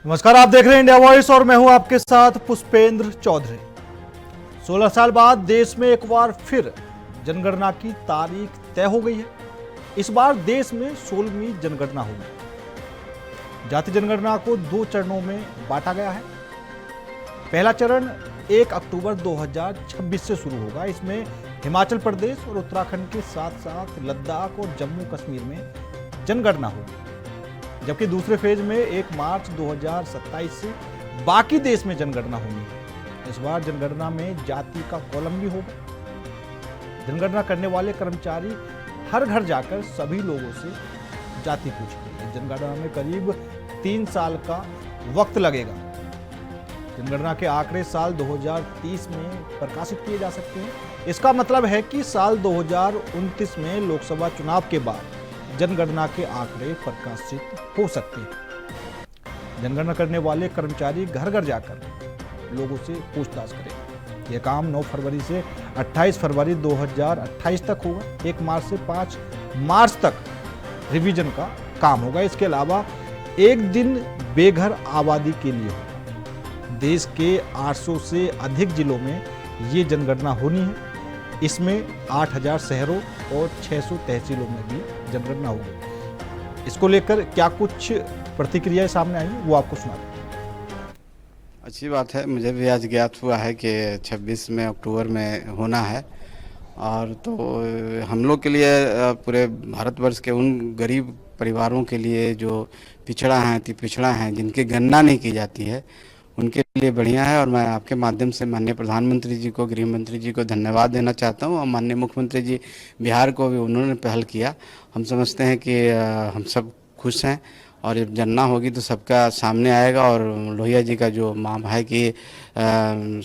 नमस्कार, आप देख रहे हैं इंडिया वॉइस और मैं हूं आपके साथ पुष्पेंद्र चौधरी। 16 साल बाद देश में एक बार फिर जनगणना की तारीख तय हो गई है। इस बार देश में 16वीं जनगणना होगी। जाति जनगणना को 2 चरणों में बांटा गया है। पहला चरण 1 अक्टूबर 2026 से शुरू होगा। इसमें हिमाचल प्रदेश और उत्तराखंड के साथ साथ लद्दाख और जम्मू कश्मीर में जनगणना होगी, जबकि दूसरे फेज में 1 मार्च 2027 से बाकी देश में जनगणना होनी है। इस बार जनगणना में जाति का कॉलम भी होगा। जनगणना करने वाले कर्मचारी हर घर जाकर सभी लोगों से जाति पूछेंगे। जनगणना में करीब 3 साल का वक्त लगेगा। जनगणना के आंकड़े साल 2030 में प्रकाशित किए जा सकते हैं। इसका मतलब है कि साल 2029 में लोकसभा चुनाव के बाद जनगणना के आंकड़े प्रकाशित हो सकते हैं। जनगणना करने वाले कर्मचारी घर घर जाकर लोगों से पूछताछ करेंगे। यह काम 9 फरवरी से 28 फरवरी 2028 तक होगा। 1 मार्च से 5 मार्च तक रिवीजन का काम होगा। इसके अलावा एक दिन बेघर आबादी के लिए होगा। देश के 800 से अधिक जिलों में ये जनगणना होनी है। इसमें 8000 शहरों और 600 तहसीलों में भी जनगणना होगी। इसको लेकर क्या कुछ प्रतिक्रियाएं सामने आई वो आपको सुना दें। अच्छी बात है। मुझे भी आज ज्ञात हुआ है कि 26 में अक्टूबर में होना है। और तो हम लोग के लिए, पूरे भारतवर्ष के उन गरीब परिवारों के लिए जो पिछड़ा हैं, अति पिछड़ा हैं, जिनकी गणना नहीं की जाती है, उनके लिए बढ़िया है। और मैं आपके माध्यम से माननीय प्रधानमंत्री जी को, गृह मंत्री जी को धन्यवाद देना चाहता हूँ। और माननीय मुख्यमंत्री जी बिहार को भी उन्होंने पहल किया। हम समझते हैं कि हम सब खुश हैं और जब जनना होगी तो सबका सामने आएगा। और लोहिया जी का जो मांग है कि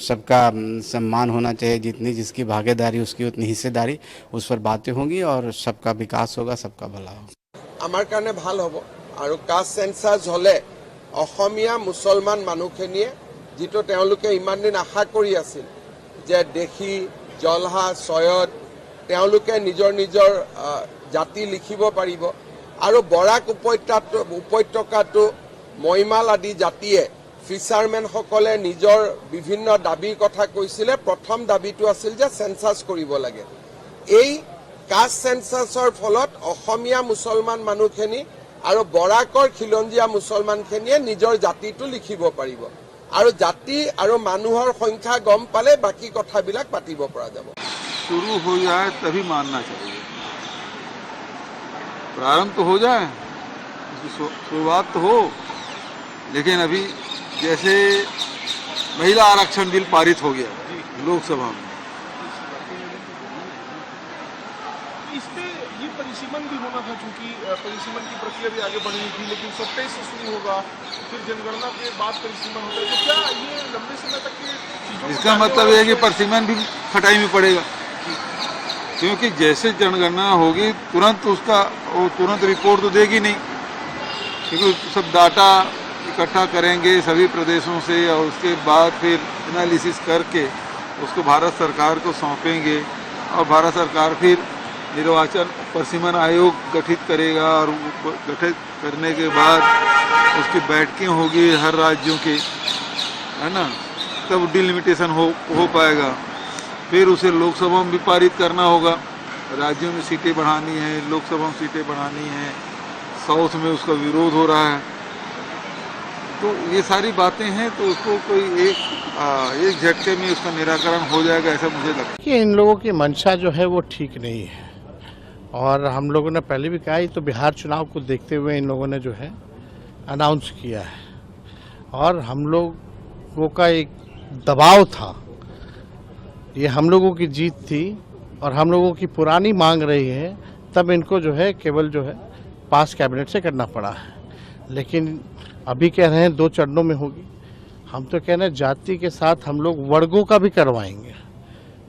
सबका सम्मान होना चाहिए, जितनी जिसकी भागीदारी उसकी उतनी हिस्सेदारी, उस पर बातें होंगी और सबका विकास होगा, सबका भला होगा। आमार कारणे ভাল হ'ব। আৰু কাষ্ট সেন্সাস হলে অসমীয়া মুছলমান মানুহখিনিয়ে যিটো তেওঁলোকে ইমান দিন আশা কৰি আছিল যে দেশী, জলহা, চয়দ তেওঁলোকে নিজৰ নিজৰ জাতি লিখিব পাৰিব। আৰু বৰাক উপত্যকাটো মৈমাল আদি জাতিয়ে ফিচাৰমেনসকলে নিজৰ বিভিন্ন দাবীৰ কথা কৈছিলে। প্ৰথম দাবীটো আছিল যে সেন্সাস কৰিব লাগে। এই কাষ্ট সেন্সাসৰ ফলত অসমীয়া মুছলমান মানুহখিনি আৰু বৰাকৰ খিলঞ্জীয়া মুছলমানখিনিয়ে নিজৰ জাতিটো লিখিব পাৰিব। আৰু জাতি আৰু মানুহৰ সংখ্যা গম পালে বাকি কথাবিলাক পাতিব পৰা যাব। शुरू हो जाए तभी मानना चाहिए। प्रारंभ तो हो जाए, शुरुआत तो हो। लेकिन अभी जैसे महिला आरक्षण बिल पारित हो गया लोकसभा में, इस पे ये परिसीमन भी होना था, क्योंकि परिसीमन की प्रक्रिया भी आगे बढ़नी थी। लेकिन 27 से शुरू होगा, फिर जनगणना के बाद परिसीमन होता है। तो क्या ये लंबे समय तक के इसका मतलब ये है कि परिसीमन भी खटाई में पड़ेगा, क्योंकि जैसे जनगणना होगी तुरंत वो तुरंत रिपोर्ट तो देगी नहीं, क्योंकि सब डाटा इकट्ठा करेंगे सभी प्रदेशों से और उसके बाद फिर एनालिसिस करके उसको भारत सरकार को सौंपेंगे। और भारत सरकार फिर निर्वाचन परिसीमन आयोग गठित करेगा और गठित करने के बाद उसकी बैठकें होगी हर राज्यों के, है ना, तब डिलिमिटेशन हो पाएगा। फिर उसे लोकसभा में भी पारित करना होगा। राज्यों में सीटें बढ़ानी है, लोकसभा में सीटें बढ़ानी है। साउथ में उसका विरोध हो रहा है। तो ये सारी बातें हैं, तो उसको कोई एक झटके में उसका निराकरण हो जाएगा, ऐसा मुझे लगता है। कि इन लोगों की मंशा जो है वो ठीक नहीं है। और हम लोगों ने पहले भी कहा, तो बिहार चुनाव को देखते हुए इन लोगों ने जो है अनाउंस किया है। और हम लोगों का एक दबाव था, ये हम लोगों की जीत थी और हम लोगों की पुरानी मांग रही है, तब इनको जो है केवल जो है पास कैबिनेट से करना पड़ा है। लेकिन अभी कह रहे हैं 2 चरणों में होगी। हम तो कह रहे हैं जाति के साथ हम लोग वर्गों का भी करवाएंगे,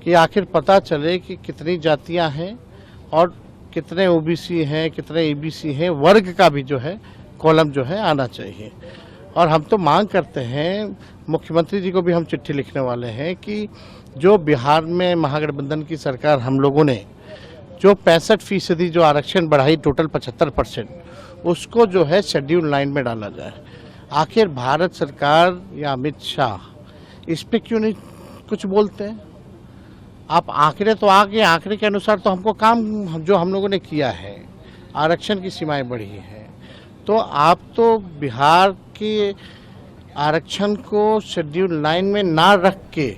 कि आखिर पता चले कि कितनी जातियां हैं और कितने ओबीसी हैं, कितने ईबीसी हैं। वर्ग का भी जो है कॉलम जो है आना चाहिए। और हम तो मांग करते हैं, मुख्यमंत्री जी को भी हम चिट्ठी लिखने वाले हैं, कि जो बिहार में महागठबंधन की सरकार हम लोगों ने जो 65% जो आरक्षण बढ़ाई, टोटल 75%, उसको जो है शेड्यूल 9 में डाला जाए। आखिर भारत सरकार या अमित शाह इस पे क्यों नहीं कुछ बोलते हैं? आप आंकड़े तो आगे आंकड़े के अनुसार तो हमको काम जो हम लोगों ने किया है, आरक्षण की सीमाएं बढ़ी है, तो आप तो बिहार के आरक्षण को शेड्यूल 9 में ना रख के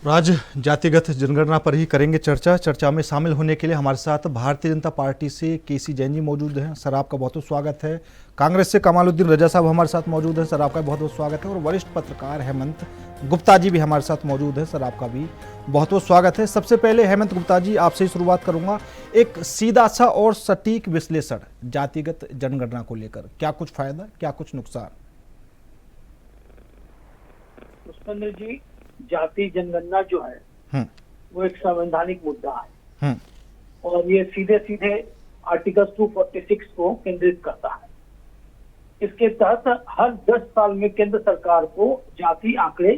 राज्य जातिगत जनगणना पर ही करेंगे चर्चा। चर्चा में शामिल होने के लिए हमारे साथ भारतीय जनता पार्टी से केसी जैन जी मौजूद हैं। सर आपका बहुत बहुत स्वागत है। कांग्रेस से कमालुद्दीन रजा साहब हमारे साथ मौजूद हैं। सर आपका बहुत बहुत स्वागत है। और वरिष्ठ पत्रकार हेमंत गुप्ता जी भी हमारे साथ मौजूद हैं। सर आपका भी बहुत बहुत स्वागत है। सबसे पहले हेमंत गुप्ता जी आपसे ही शुरुआत करूंगा। एक सीधा सा और सटीक विश्लेषण जातिगत जनगणना को लेकर, क्या कुछ फायदा, क्या कुछ नुकसान? पुष्पेंद्र जी, जाति जनगणना जो है वो एक संवैधानिक मुद्दा है और ये सीधे सीधे आर्टिकल 246 को केंद्रित करता है। इसके तहत हर 10 साल में केंद्र सरकार को जाति आंकड़े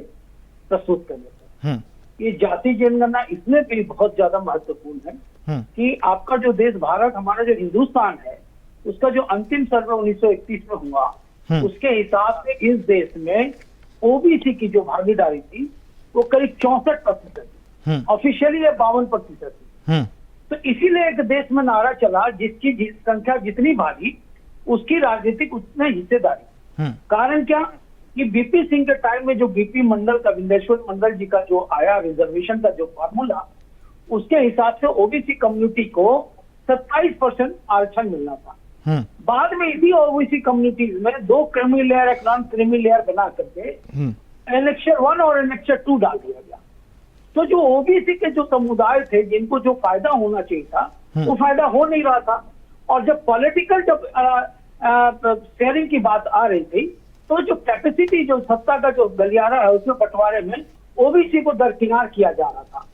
प्रस्तुत करने हैं। ये जाति जनगणना इसमें भी बहुत ज्यादा महत्वपूर्ण है कि आपका जो देश भारत, हमारा जो हिंदुस्तान है, उसका जो अंतिम सर्वे 1931 में हुआ, उसके हिसाब से इस देश में ओबीसी की जो भागीदारी थी वो करीब 64% थी, ऑफिशियली ये 52% थी। तो इसीलिए एक देश में नारा चला, जिसकी संख्या जितनी भारी उसकी राजनीतिक उतने हिस्सेदारी। कारण क्या कि बीपी सिंह के टाइम में जो बीपी मंडल का, विंदेश्वर मंडल जी का जो आया रिजर्वेशन का जो फॉर्मूला, उसके हिसाब से ओबीसी कम्युनिटी को 27% आरक्षण मिलना था। बाद में इसी ओबीसी कम्युनिटीज में 2 क्रीमी लेयर, एक नॉन क्रीमी लेयर बना करके एनेक्चर 1 और एनेक्चर 2 डाल दिया गया। तो जो ओबीसी के जो समुदाय थे, जिनको जो फायदा होना चाहिए था, वो फायदा हो नहीं रहा था। और जब पॉलिटिकल शेयरिंग की बात आ रही थी, तो जो कैपेसिटी, जो सत्ता का जो गलियारा है, उसमें बंटवारे में ओबीसी को दरकिनार किया जा रहा था।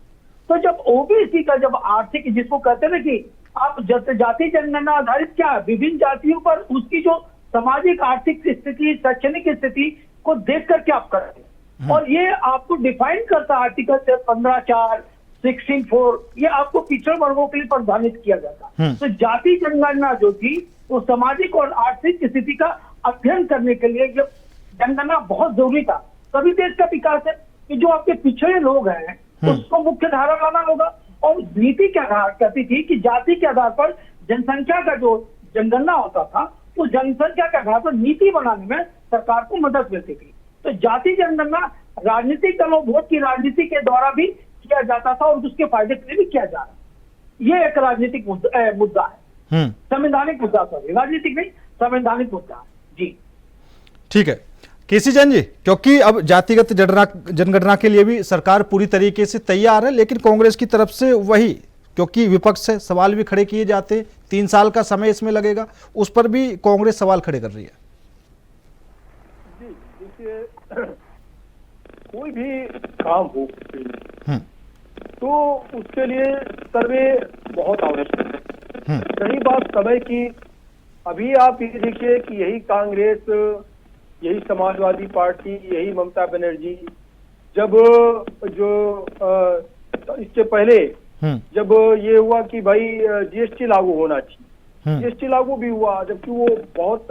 तो जब ओबीसी का जब आर्थिक, जिसको कहते हैं ना कि आप जाति जनगणना आधारित क्या है, विभिन्न जातियों पर उसकी जो सामाजिक आर्थिक स्थिति, शैक्षणिक स्थिति को देख करके आप करते हैं। और ये आपको डिफाइन करता है आर्टिकल 15(4), 16(4), ये आपको पिछड़े वर्गों के लिए प्रावधानित किया जाता। तो जाति जनगणना जो थी वो सामाजिक और आर्थिक स्थिति का अध्ययन करने के लिए ये जनगणना बहुत जरूरी था। तभी देश का विकास है कि जो आपके पिछड़े लोग हैं उसको मुख्य धारा लाना होगा। और नीति के आधार कहती थी कि जाति के आधार पर जनसंख्या का जो जनगणना होता था, तो जनसंख्या के आधार पर नीति बनाने में सरकार को मदद मिलती थी। तो जाति जनगणना राजनीतिक दलों, वोट की राजनीति के द्वारा भी किया जाता था और उसके फायदे के लिए भी किया जा रहा है। ये एक राजनीतिक मुद्दा है, संवैधानिक मुद्दा, सॉरी राजनीतिक नहीं, संवैधानिक मुद्दा है जी। ठीक है केसी जैन जी, क्योंकि अब जातिगत जनगणना के लिए भी सरकार पूरी तरीके से तैयार है, लेकिन कांग्रेस की तरफ से वही, क्योंकि विपक्ष से सवाल भी खड़े किए जाते, 3 साल का समय इसमें लगेगा, उस पर भी कांग्रेस सवाल खड़े कर रही है। जी देखिए, कोई भी काम हो तो उसके लिए सर्वे बहुत आवश्यक है। रही बात समय की, अभी आप ये देखिए कि यही कांग्रेस, यही समाजवादी पार्टी, यही ममता बनर्जी, जब जो इससे पहले जब ये हुआ कि भाई जीएसटी लागू होना चाहिए, जीएसटी लागू भी हुआ, जबकि वो बहुत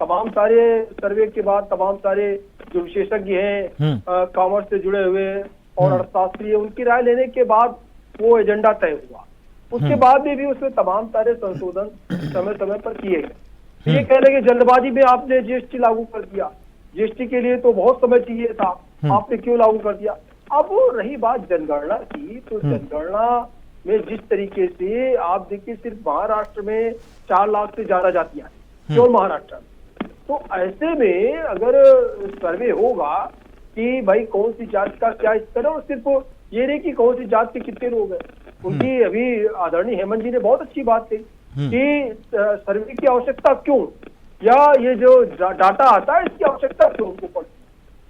तमाम सारे सर्वे के बाद तमाम सारे जो विशेषज्ञ हैं कॉमर्स से जुड़े हुए और अर्थशास्त्री, उनकी राय लेने के बाद वो एजेंडा तय हुआ। उसके बाद भी उसमें तमाम सारे संशोधन समय समय पर किए गए। ये कह रहे कि जल्दबाजी में आपने जीएसटी लागू कर दिया, जीएसटी के लिए तो बहुत समय चाहिए था, आपने क्यों लागू कर दिया। अब रही बात जनगणना की, तो जनगणना में जिस तरीके से आप देखिए, सिर्फ महाराष्ट्र में 4 लाख से ज्यादा जातियां हैं, केवल महाराष्ट्र में। तो ऐसे में अगर सर्वे होगा कि भाई कौन सी जात का क्या स्तर है, और सिर्फ ये नहीं कि कौन सी जात के कितने लोग हैं। उनकी अभी आदरणीय हेमंत जी ने बहुत अच्छी बात कही कि सर्वे की आवश्यकता क्यों, या ये जो डाटा आता है इसकी आवश्यकता क्यों उनको पड़ती।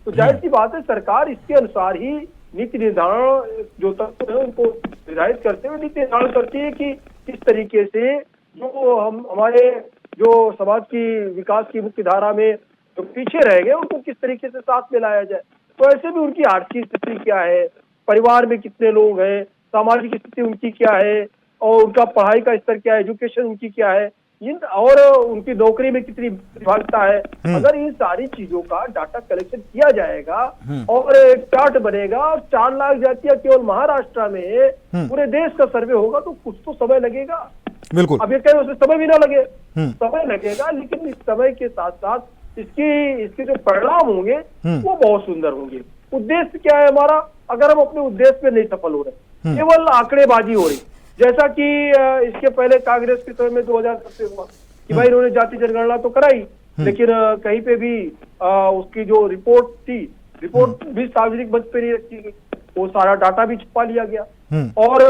तो जाहिर सी बात है, सरकार इसके अनुसार ही नीति निर्धारण जो तत्व है उनको निर्धारित करते हुए नीति निर्धारण करती है कि किस तरीके से जो हमारे जो समाज की विकास की मुख्य धारा में जो पीछे रह गए उनको किस तरीके से साथ में लाया जाए। तो ऐसे भी उनकी आर्थिक स्थिति क्या है, परिवार में कितने लोग हैं, सामाजिक स्थिति उनकी क्या है, और उनका पढ़ाई का स्तर क्या है, एजुकेशन उनकी क्या है, और उनकी नौकरी में कितनी विभागता है, अगर इन सारी चीजों का डाटा कलेक्शन किया जाएगा और एक चार्ट बनेगा और 4 लाख जातियां केवल महाराष्ट्र में पूरे देश का सर्वे होगा तो कुछ तो समय लगेगा। बिल्कुल। अब ये कहें उसमें समय भी ना लगे, समय लगेगा, लेकिन इस समय के साथ साथ इसके जो परिणाम होंगे वो बहुत सुंदर होंगे। उद्देश्य क्या है हमारा? अगर हम अपने उद्देश्य में नहीं सफल हो रहे, केवल आंकड़ेबाजी हो रही, जैसा कि इसके पहले कांग्रेस के समय में 2007 हुआ कि भाई इन्होंने जाति जनगणना तो कराई, लेकिन कहीं पे भी उसकी जो रिपोर्ट थी, रिपोर्ट भी सार्वजनिक मंच पे नहीं रखी गई, वो सारा डाटा भी छुपा लिया गया। और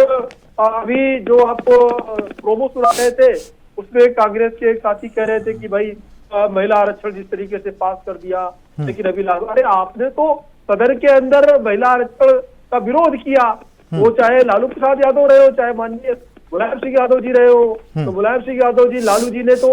अभी जो आप प्रोमो सुना रहे थे उसमें कांग्रेस के एक साथी कह रहे थे कि भाई महिला आरक्षण जिस तरीके से पास कर दिया, लेकिन अभी लागू, अरे आपने तो सदन के अंदर महिला आरक्षण का विरोध किया, वो चाहे लालू प्रसाद यादव रहे हो, चाहे माननीय मुलायम सिंह यादव जी रहे हो, तो मुलायम सिंह यादव जी, लालू जी ने तो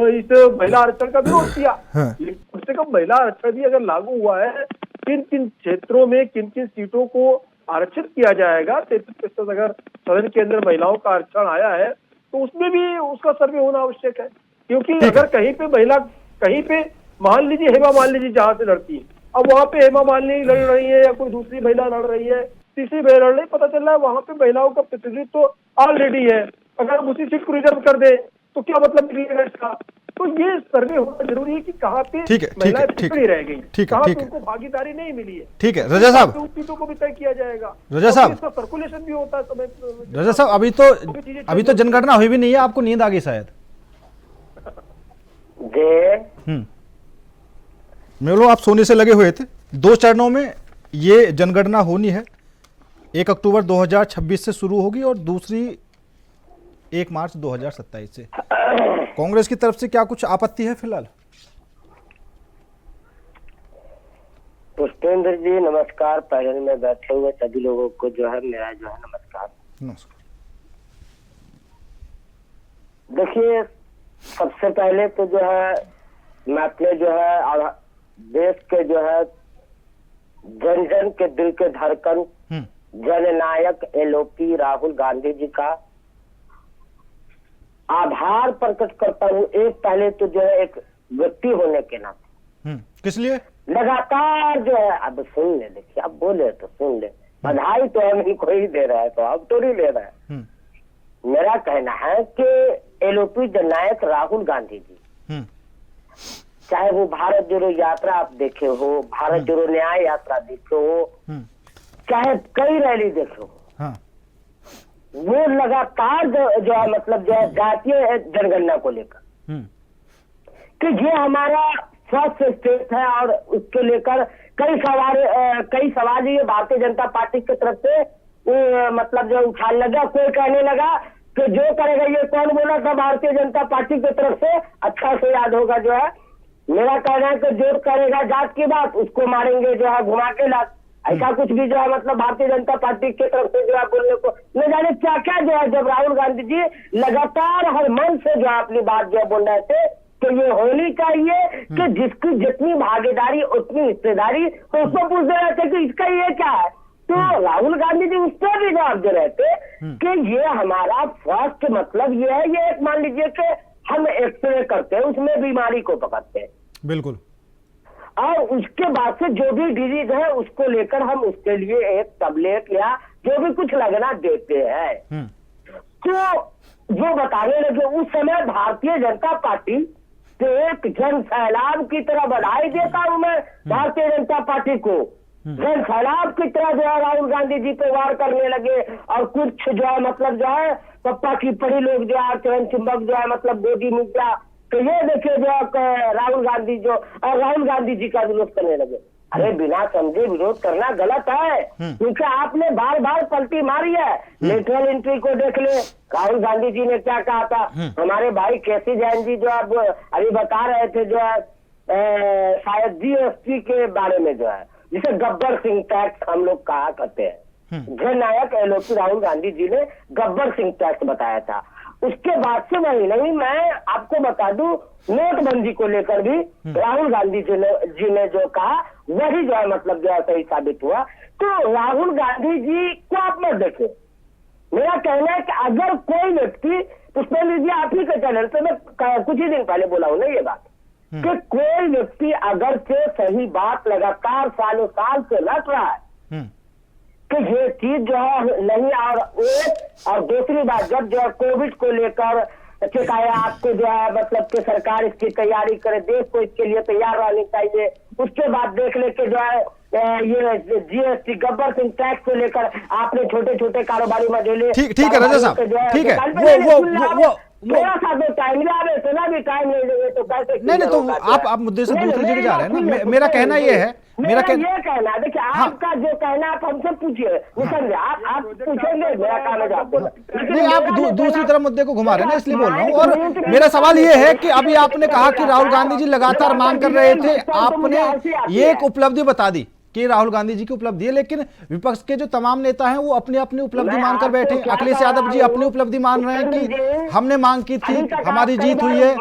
इस महिला आरक्षण का विरोध किया। लेकिन कम से कम महिला आरक्षण भी अगर लागू हुआ है, किन किन क्षेत्रों में किन किन सीटों को आरक्षित किया जाएगा, 33% अगर सदन के अंदर महिलाओं का आरक्षण आया है तो उसमें भी उसका सर्वे होना आवश्यक है। क्योंकि अगर कहीं पे महिला, कहीं पे मान लीजिए हेमा मालिनी जहां से लड़ती है, अब वहां पे हेमा मालिनी लड़ रही है या कोई दूसरी महिला लड़ रही है, तीसरी महिला लड़ रही, पता चल रहा है वहां पे महिलाओं का प्रतिनिधित्व तो ऑलरेडी है, अगर हम उसी सीट को रिजर्व कर दे तो क्या मतलब निकलेगा इसका? तो ये सर्वे होना जरूरी है कि कहाँ पे महिलाएं पिछड़ी रह गई, कहाँ पे उनको भागीदारी नहीं मिली है। ठीक है रजा साहब, उन चीजों को भी तय किया जाएगा। रजा साहब, इसका सर्कुलेशन भी होता है समय। रजा साहब, अभी तो जनगणना हुई भी नहीं है, आपको नींद आ गई शायद। मैं बोलो आप सोने से लगे हुए थे। 2 चरणों में ये जनगणना होनी है, 1 अक्टूबर 2026 से शुरू होगी और दूसरी 1 मार्च 2027 से। कांग्रेस की तरफ से क्या कुछ आपत्ति है फिलहाल? पुष्पेंद्र जी नमस्कार, पैनल में बैठे हुए सभी लोगों को जो है मेरा जो है नमस्कार। देखिए, सबसे पहले तो जो है मैं अपने जो है देश के जो है जन जन के दिल के धड़कन जननायक एलओपी राहुल गांधी जी का आभार प्रकट करता हूँ। एक पहले तो जो है एक व्यक्ति होने के नाते। किस लिए? लगातार जो है, अब सुन ले, देखिए अब बोले तो सुन ले, बधाई तो हम कोई दे रहा है तो अब तो नहीं ले रहा है। मेरा कहना है कि एलओपी जननायक राहुल गांधी जी, चाहे वो भारत जोड़ो यात्रा आप देखे हो, भारत जोड़ो न्याय यात्रा देखे हो, चाहे कई रैली देखे हो, वो लगातार जो है मतलब जो है जातीय जनगणना को लेकर कि ये हमारा फर्स्ट स्टेप है और उसके लेकर कई सवाल ये भारतीय जनता पार्टी की तरफ से मतलब जो उठाने लगा। कोई कहने लगा कि जो करेगा, ये कौन बोला था भारतीय जनता पार्टी की तरफ से, अच्छा से याद होगा जो है, मेरा कहना है कि जो करेगा जात की बात उसको मारेंगे जो है घुमा के लात, ऐसा कुछ भी जो है मतलब भारतीय जनता पार्टी की तरफ से जो है बोलने को न जाने क्या क्या जो है। जब राहुल गांधी जी लगातार हर मन से जो है अपनी बात जो बोल रहे थे कि ये होनी चाहिए कि जिसकी जितनी भागीदारी उतनी हिस्सेदारी, तो उसको पूछ दे रहे थे कि इसका ये क्या है, तो राहुल गांधी जी उस पर भी जवाब दे रहे थे कि ये हमारा फर्स्ट मतलब ये है, ये एक मान लीजिए कि हम एक्सरे करते हैं उसमें बीमारी को पकड़ते हैं, बिल्कुल, और उसके बाद से जो भी डिजीज है उसको लेकर हम उसके लिए एक टैबलेट या जो भी कुछ लगना देते हैं। तो जो बताने लगे उस समय भारतीय जनता पार्टी से एक जन सैलाब की तरह बधाई देता हूं मैं भारतीय जनता पार्टी को। जन सैलाब की तरह जो है राहुल गांधी जी पे वार करने लगे और कुछ जो है मतलब जो है पप्पा की पढ़ी लोग जो है चरण चुंबक जो है मतलब गोदी मीडिया, तो ये देखिए जो राहुल गांधी जी का विरोध करने लगे। अरे बिना समझे विरोध करना गलत है, क्योंकि आपने बार बार पलटी मारी है। लेटरल एंट्री को देख ले, राहुल गांधी जी ने क्या कहा था। हमारे भाई केसी जैन जी जो अब अभी बता रहे थे जो है शायद जीएसटी के बारे में जो है, जिसे गब्बर सिंह टैक्स हम लोग कहा करते हैं। जननायक एलओपी राहुल गांधी जी ने गब्बर सिंह टैक्स बताया था। उसके बाद से वही नहीं, मैं आपको बता दूं नोटबंदी को लेकर भी राहुल गांधी जी ने जो कहा वही जो है मतलब जो है सही साबित हुआ। तो राहुल गांधी जी को आप मत देखे, मेरा कहना है कि अगर कोई व्यक्ति, पुष्पेंद्र जी आप ही का चैनल से मैं कुछ ही दिन पहले बोला हूं ना ये बात, कि कोई व्यक्ति अगर से सही बात लगातार सालों साल से रट रहा है कि ये चीज जो है नहीं, और दूसरी बात जब जो है कोविड को लेकर चाहे आपको जो है मतलब कि सरकार इसकी तैयारी करे, देश को इसके लिए तैयार रहनी चाहिए, उसके बाद देख ले के जो है ये जीएसटी गब्बर सिंह टैक्स को लेकर आपने छोटे छोटे कारोबारी मजेले, ठीक है रजा साहब, ठीक है, थोड़ा सा तो टाइम लावे, इतना भी टाइम नहीं देंगे तो कैसे? नहीं तो आप मुद्दे से दूसरी जगह जा रहे हैं ना। मेरा कहना ये है, मेरा ये कहना है, देखिए आपका जो कहना है आप हमसे पूछिए, आप पूछेंगे, मेरा काम है आपको नहीं, आप दूसरी तरफ मुद्दे को घुमा रहे हैं ना, इसलिए बोल रहा हूँ। और मेरा सवाल ये है कि अभी आपने कहा कि राहुल गांधी जी लगातार मांग कर रहे थे, आपने ये एक उपलब्धि बता दी कि राहुल गांधी जी की उपलब्धि है, लेकिन विपक्ष के जो तमाम नेता हैं वो अपनी अपनी उपलब्धि मानकर बैठे। अखिलेश यादव जी अपनी उपलब्धि मान रहे हैं कि हमने मांग की थी, हमारी जीत हुई है।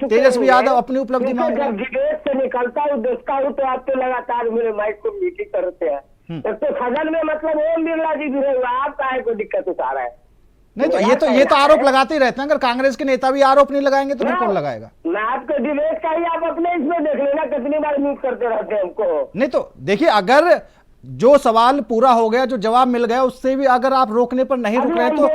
तेजस्वी यादव अपनी उपलब्धि मान रहे हैं। डिबेट से निकलता हूँ, देखता हूँ तो आप तो लगातार मेरे माइक को मीटिंग करते हैं। एक तो सदन में मतलब ओम बिरला जी भी रहेगा, आप काहे को दिक्कत उठा रहे हैं? नहीं तो ये तो आरोप लगाते ही रहते हैं। अगर कांग्रेस के नेता भी आरोप नहीं लगाएंगे तो फिर कौन लगाएगा? मैं आपको डिबेट का ही आप अपने इसमें देख लेना, कितनी बार म्यूट करते रहते हैं हमको। नहीं तो देखिए, अगर जो सवाल पूरा हो गया, जो जवाब मिल गया, उससे भी अगर आप रोकने पर नहीं रुक रहे तो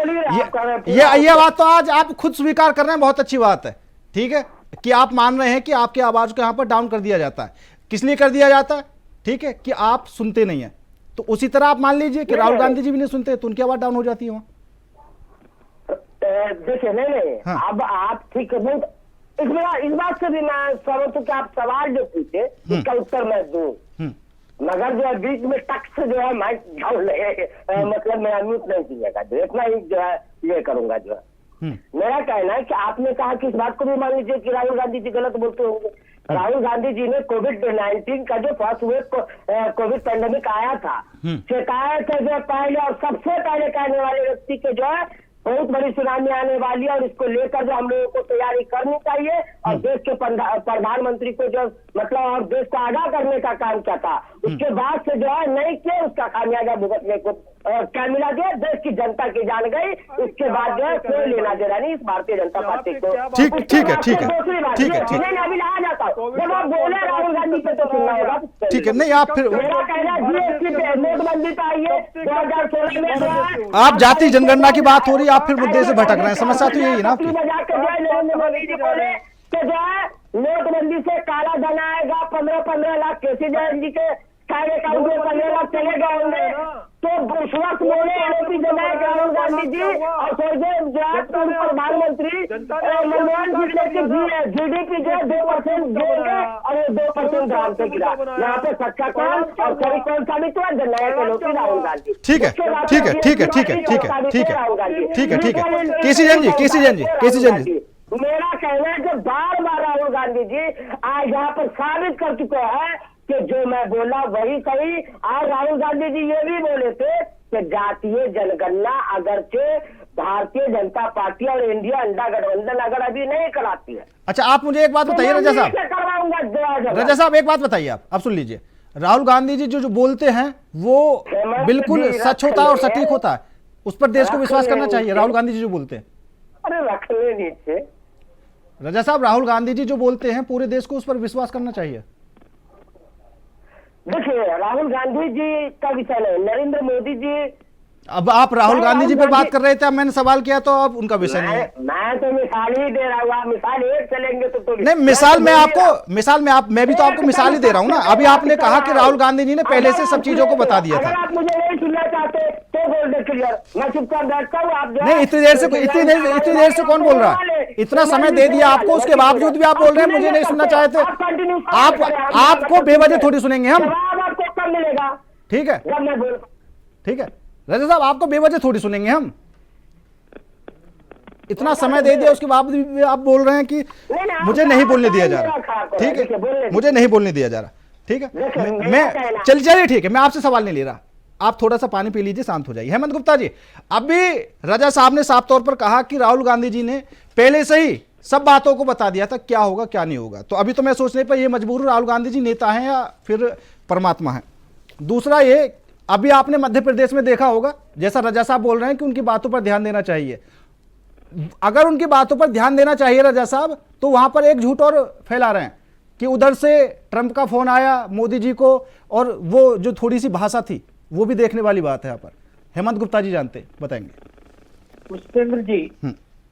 ये बात तो आज आप खुद स्वीकार कर रहे हैं, बहुत अच्छी बात है। ठीक है कि आप मान रहे हैं कि आपकी आवाज को यहाँ पर डाउन कर दिया जाता है। किस लिए कर दिया जाता है? ठीक है कि आप सुनते नहीं है। तो उसी तरह आप मान लीजिए कि राहुल गांधी जी भी नहीं सुनते तो उनकी आवाज डाउन हो जाती है वहां। देखिए नहीं हाँ। अब आप ठीक है, इस बात से भी मैं सहमत हूँ कि आप सवाल जो पूछे इसका उत्तर मैं दूं, मगर जो है बीच में टक से जो है माइक डाउन मतलब मेरा म्यूट नहीं कीजिएगा, जो इतना ही जो है ये करूंगा। जो है मेरा कहना है कि आपने कहा कि इस बात को भी मान लीजिए कि राहुल गांधी जी गलत बोलते होंगे। राहुल गांधी जी ने कोविड-19 का जो फर्स्ट वेव कोविड पैंडेमिक आया था, शिकायत है जो पहले और सबसे पहले कहने वाले व्यक्ति के जो है बहुत बड़ी सुनामी आने वाली है और इसको लेकर जो हम लोगों को तैयारी करनी चाहिए। और देश के प्रधानमंत्री को जो मतलब और देश को आगाह करने का काम किया था, उसके बाद से जो है नहीं किया, उसका खामियाजा भुगतने को क्या मिला? जो देश की जनता की जान गई, उसके बाद जो है कोई लेना देना नहीं इस भारतीय जनता पार्टी को। ठीक है अभी लाया जाता हूँ, जब आप बोले राहुल गांधी पे तो सुनना होगा। ठीक है, नहीं आप फिर मेरा कहना जीएसटी पे नोटबंदी पे आइए 2016 में आप जाति जनगणना की बात हो रही है, आप फिर मुद्दे से भटक रहे हैं। समस्या तो यही है ना आपकी। नरेंद्र मोदी जी बोले कि जो है नोटबंदी से काला धन आएगा, 15 लाख केसी जैन जी के सारे अकाउंट में 15 लाख चले गए होंगे। तो उस वक्त बोले एलओपी जननायक राहुल गांधी जी और प्रधानमंत्री मनमोहन सिंह ने जीडीपी जो है 2% देंगे और ये 2% ध्यान से गिरा। यहाँ पे सच्चा कौन और सही कौन साबित हुआ? जननायक एलओपी राहुल गांधी। ठीक है केसी जैन जी मेरा कहना है कि बार बार राहुल गांधी जी आज यहाँ पर साबित कर चुके हैं कि जो मैं बोला वही सही। और राहुल गांधी जी ये भी बोले थे कि जातीय जनगणना अगरचे भारतीय जनता पार्टी और इंडिया अंडा गठबंधन अगर अभी नहीं कराती है। अच्छा आप मुझे एक बात बताइए रजा साहब, एक बात बताइए आप सुन लीजिए। राहुल गांधी जी जो बोलते हैं वो बिल्कुल सच होता है और सटीक होता है, उस पर देश को विश्वास करना चाहिए। राहुल गांधी जी जो बोलते हैं, अरे रख ले नीचे रजा साहब, राहुल गांधी जी जो बोलते हैं पूरे देश को उस पर विश्वास करना चाहिए। देखिए राहुल गांधी जी का विषय नहीं, नरेंद्र मोदी जी। अब आप राहुल गांधी जी पर बात कर रहे थे, अब मैंने सवाल किया तो अब उनका विषय नहीं है। मैं तो मिसाल ही दे रहा हूँ, आप मिसाल एक चलेंगे तो नहीं, मैं भी तो आपको मिसाल ही दे रहा हूँ ना। अभी आपने कहा कि राहुल गांधी जी ने पहले से सब चीजों को बता दिया था। अगर आप मुझे नहीं सुनना चाहते तो बोल दे क्लियर, मैं चुप कर बैठता हूँ। आप नहीं, इतनी देर से कौन बोल रहा है? इतना समय दे दिया आपको, उसके बावजूद भी आप बोल रहे हैं मुझे नहीं सुनना चाहते। आपको बेवजह थोड़ी सुनेंगे हम, आपको कब मिलेगा? ठीक है, जब मैं बोल, ठीक है रजा साहब, आपको बेवजह थोड़ी सुनेंगे हम। इतना समय दे दिया उसके बावजूद भी आप बोल रहे हैं कि मुझे नहीं बोलने दिया जा रहा। ठीक है, मुझे नहीं बोलने दिया जा रहा। ठीक है, मैं चलिए ठीक है, मैं आपसे सवाल नहीं ले रहा, आप थोड़ा सा पानी पी लीजिए, शांत हो जाइए। हेमंत गुप्ता जी, अभी रजा साहब ने साफ तौर पर कहा कि राहुल गांधी जी ने पहले से ही सब बातों को बता दिया था क्या होगा क्या नहीं होगा। तो अभी तो मैं सोचने पर ये मजबूर हूं, राहुल गांधी जी नेता हैं या फिर परमात्मा है। दूसरा ये अभी आपने मध्य प्रदेश में देखा होगा, जैसा रजा साहब बोल रहे हैं कि उनकी बातों पर ध्यान देना चाहिए, अगर उनकी बातों पर ध्यान देना चाहिए रजा साहब, तो वहां पर एक झूठ और फैला रहे हैं कि उधर से ट्रंप का फोन आया मोदी जी को, और वो जो थोड़ी सी भाषा थी वो भी देखने वाली बात है। यहाँ पर हेमंत गुप्ता जी जानते बताएंगे। पुष्पेंद्र जी,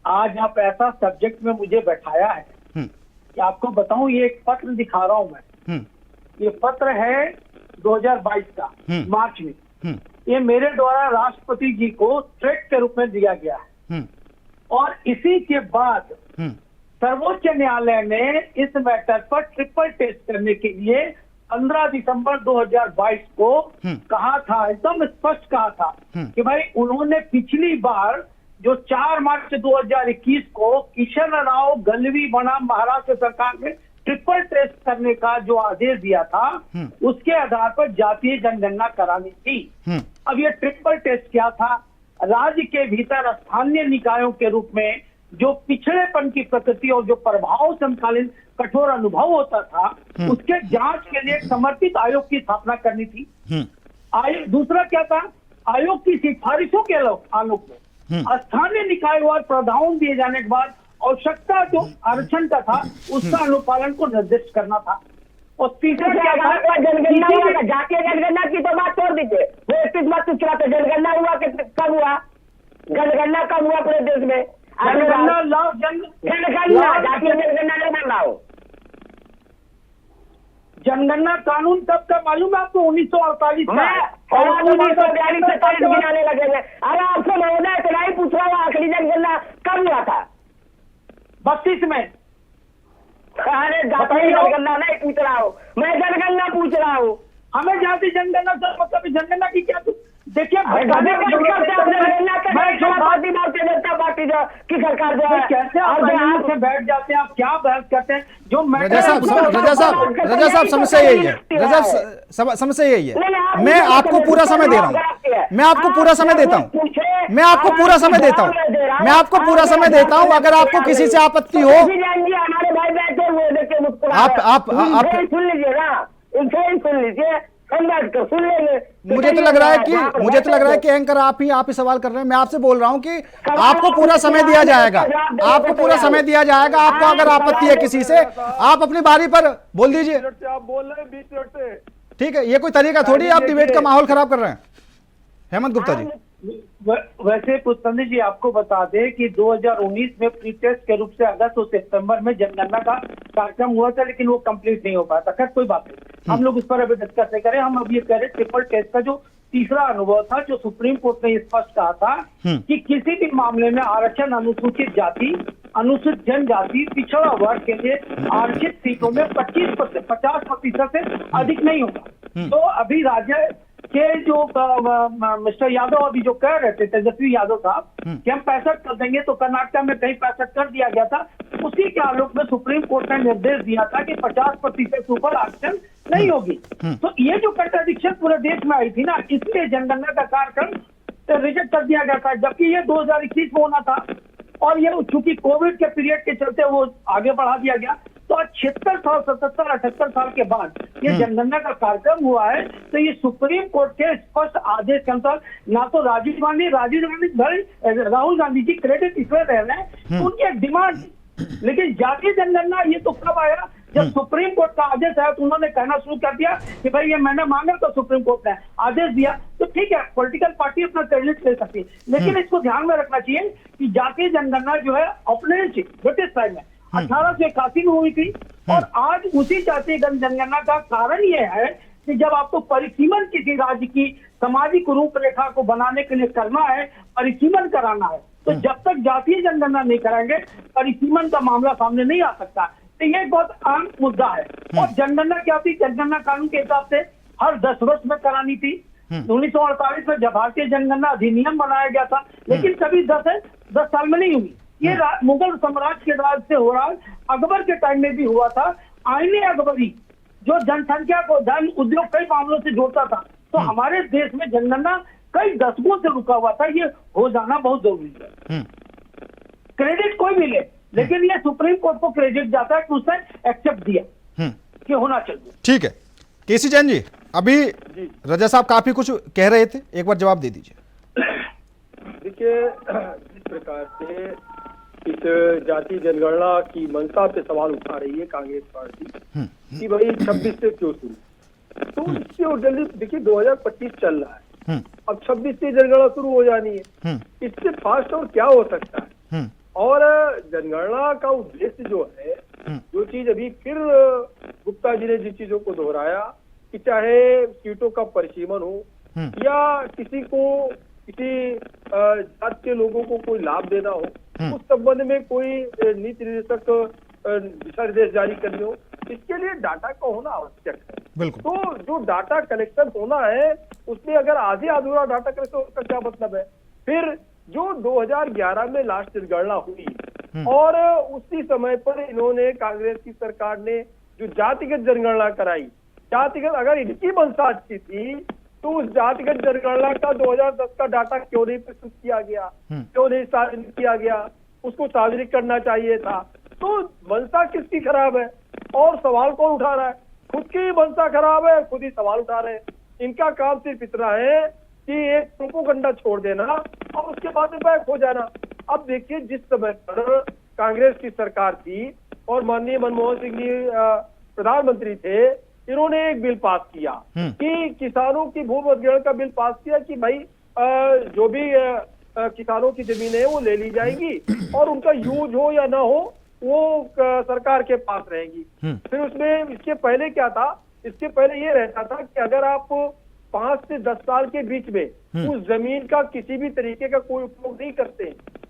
आज आप ऐसा सब्जेक्ट में मुझे बैठाया है कि आपको बताऊं, ये एक पत्र दिखा रहा हूं मैं। ये पत्र है 2022 का, मार्च में। ये मेरे द्वारा राष्ट्रपति जी को थ्रेट के रूप में दिया गया है, और इसी के बाद सर्वोच्च न्यायालय ने इस मैटर पर ट्रिपल टेस्ट करने के लिए 15 दिसंबर 2022 को कहा था, एकदम स्पष्ट कहा था कि भाई उन्होंने पिछली बार जो 4 मार्च 2021 को किशन राव गलवी बनाम महाराष्ट्र सरकार में ट्रिपल टेस्ट करने का जो आदेश दिया था, उसके आधार पर जातीय जनगणना करानी थी। अब ये ट्रिपल टेस्ट क्या था? राज्य के भीतर स्थानीय निकायों के रूप में जो पिछड़ेपन की प्रकृति और जो प्रभाव समकालीन कठोर अनुभव होता था, उसके जांच के लिए एक समर्पित आयोग की स्थापना करनी थी। दूसरा क्या था? आयोग की सिफारिशों के आलोक में स्थानीय निकायवार प्रावधान दिए जाने के बाद आवश्यकता जो आरक्षण का था उसका अनुपालन को निर्दिष्ट करना था। और तीसरा क्या था? जनगणना हुआ, जातीय जनगणना की तो बात छोड़ दीजिए, वो एक बात पूछ रहा था, जनगणना हुआ कि कब हुआ? जनगणना कब हुआ पूरे देश में? जनगणना जातीय जनगणना नहीं मान रहा हूँ। जनगणना कानून कब का मालूम है आपको? 1948 में 1942 से 40 गिनाने लगेंगे। अरे आपसे महोदय तो नहीं पूछ रहा हूँ, आखिरी जनगणना कब हुआ था? 32 में। अरे जातीय जनगणना नहीं पूछ रहा हूँ मैं, जनगणना पूछ रहा हूँ। हमें जातीय जनगणना से मतलब जनगणना की क्या? देखिए पार्टी की सरकार जो है, कैसे आप से बैठ जाते हैं, आप क्या बहस करते हैं? जो रजा साहब समस्या यही है, रजा समस्या यही है। मैं आपको पूरा समय दे रहा हूँ, मैं आपको पूरा समय देता हूँ, मैं आपको पूरा समय देता हूँ, मैं आपको पूरा समय देता हूँ। अगर आपको किसी से आपत्ति हो, हमारे भाई बैठे हुए देखिए, आप सुन लीजिए ना, इनसे सुन लीजिए, सुन लेंगे। मुझे तो लग रहा है कि एंकर आप ही सवाल कर रहे हैं। मैं आपसे बोल रहा हूं कि आपको पूरा समय दिया जाएगा, आपको पूरा समय दिया जाएगा। आपको अगर आपत्ति है किसी से, आप अपनी बारी पर बोल दीजिए। आप बोल रहे हैं बीच से, ठीक है, ये कोई तरीका थोड़ी आप डिबेट का माहौल खराब कर रहे हैं। हेमंत गुप्ता जी, वैसे पुष्पेंद्र जी आपको बता दें कि 2019 में प्री टेस्ट के रूप से अगस्त और सितंबर में जनगणना का कार्यक्रम हुआ था, लेकिन वो कंप्लीट नहीं हो पाया था। खैर कोई बात नहीं, हम लोग इस पर अभी डिस्कस नहीं करें। हम अब ये कह रहे ट्रिपल टेस्ट का जो तीसरा अनुभव था, जो सुप्रीम कोर्ट ने स्पष्ट कहा था कि किसी भी मामले में आरक्षण अनुसूचित जाति, अनुसूचित जनजाति, पिछड़ा वर्ग के लिए आरक्षित सीटों में 50% से अधिक नहीं होगा। तो अभी राज्य के जो मिस्टर यादव अभी जो कह रहे थे, तेजस्वी यादव साहब, कि हम 65 कर देंगे, तो कर्नाटक में कहीं 65 कर दिया गया था। उसी के आलोक में सुप्रीम कोर्ट ने निर्देश दिया था कि 50% से ऊपर आरक्षण नहीं होगी। तो ये जो कंट्राडिक्शन पूरे देश में आई थी ना, इसलिए जनगणना का कार्यक्रम रिजेक्ट कर दिया गया था, जबकि ये 2021 में होना था, और ये चूंकि कोविड के पीरियड के चलते वो आगे बढ़ा दिया गया। तो आज 76 साल, 77, 78 साल के बाद ये जनगणना का कार्यक्रम हुआ है। तो ये सुप्रीम कोर्ट के स्पष्ट आदेश के अनुसार ना तो राहुल गांधी जी क्रेडिट इसमें रह रहे हैं, उनकी एक डिमांड। लेकिन जातीय जनगणना ये तो कब आया? जब सुप्रीम कोर्ट का आदेश आया तो उन्होंने कहना शुरू कर दिया कि भाई ये मैंने मांगा तो सुप्रीम कोर्ट ने आदेश दिया। तो ठीक है, पॉलिटिकल पार्टी अपना क्रेडिट ले सकती है, लेकिन इसको ध्यान में रखना चाहिए कि जातीय जनगणना जो है अपने ब्रिटिश साइड में 1881 में हुई थी, और आज उसी जातीय जनगणना का कारण यह है कि जब आपको परिसीमन किसी राज्य की सामाजिक रूपरेखा को बनाने के लिए करना है, परिसीमन कराना है, तो जब तक जातीय जनगणना नहीं कराएंगे परिसीमन का मामला सामने नहीं आ सकता। तो ये एक बहुत आम मुद्दा है। और जनगणना क्या थी? जनगणना कानून के हिसाब से हर 10 वर्ष में करानी थी। 1948 में जब भारतीय जनगणना अधिनियम बनाया गया था, लेकिन कभी 10 साल में नहीं हुई। ये मुगल साम्राज्य के राज से हो रहा, अकबर के टाइम में भी हुआ था। आईने अकबरी जो जनसंख्या को धन उद्योग कई मामलों से जोड़ता था, तो हमारे देश में जनगणना कई दशकों से रुका हुआ था। ये हो जाना बहुत जरूरी है। क्रेडिट कोई भी ले, लेकिन ये सुप्रीम कोर्ट को क्रेडिट जाता है कि उसने एक्सेप्ट दिया कि होना चाहिए। ठीक है, केसी जैन जी। अभी रजा साहब काफी कुछ कह रहे थे, एक बार जवाब दे दीजिए। देखिए, जिस प्रकार से इस जाति जनगणना की मंशा पे सवाल उठा रही है कांग्रेस पार्टी कि भाई 26 से क्यों शुरू, तो इससे और जल्दी देखिए 2025 चल रहा है, अब 26 से जनगणना शुरू हो जानी है, इससे फास्ट और क्या हो सकता है। और जनगणना का उद्देश्य जो है, जो चीज अभी फिर गुप्ता जी ने जिस चीजों को दोहराया कि चाहे सीटों का परिसीमन हो या किसी जात के लोगों को कोई लाभ देना हो, उस संबंध में कोई नीति निर्देशक दिशा निर्देश जारी करने हो, इसके लिए डाटा का होना आवश्यक है। तो जो डाटा कलेक्शन होना है, उसमें अगर आधे अधूरा डाटा कलेक्शन उसका क्या मतलब है। फिर जो 2011 में लास्ट जनगणना हुई और उसी समय पर इन्होंने, कांग्रेस की सरकार ने जो जातिगत जनगणना कराई, जातिगत अगर इनकी मंशा अच्छी थी तो उस जातिगत जनगणना का 2010 का डाटा क्यों नहीं प्रस्तुत किया गया, क्यों नहीं सार्वजनिक किया गया, उसको सार्वजनिक करना चाहिए था। तो मंशा किसकी खराब है और सवाल कौन उठा रहा है, खुद की मंशा खराब है, खुद ही सवाल उठा रहे हैं। इनका काम सिर्फ इतना है कि एक प्रोपोगंडा छोड़ देना और उसके बाद में बैक हो जाना। अब देखिए, जिस समय पर कांग्रेस की सरकार थी और माननीय मनमोहन सिंह जी प्रधानमंत्री थे, इन्होंने एक बिल पास किया कि किसानों की भूमि अधिग्रहण का बिल पास किया कि भाई जो भी किसानों की जमीन है वो ले ली जाएगी और उनका यूज हो या ना हो वो सरकार के पास रहेगी। फिर उसमें इसके पहले क्या था, इसके पहले ये रहता था कि अगर आप 5 से 10 साल के बीच में उस जमीन का किसी भी तरीके का कोई उपयोग नहीं करते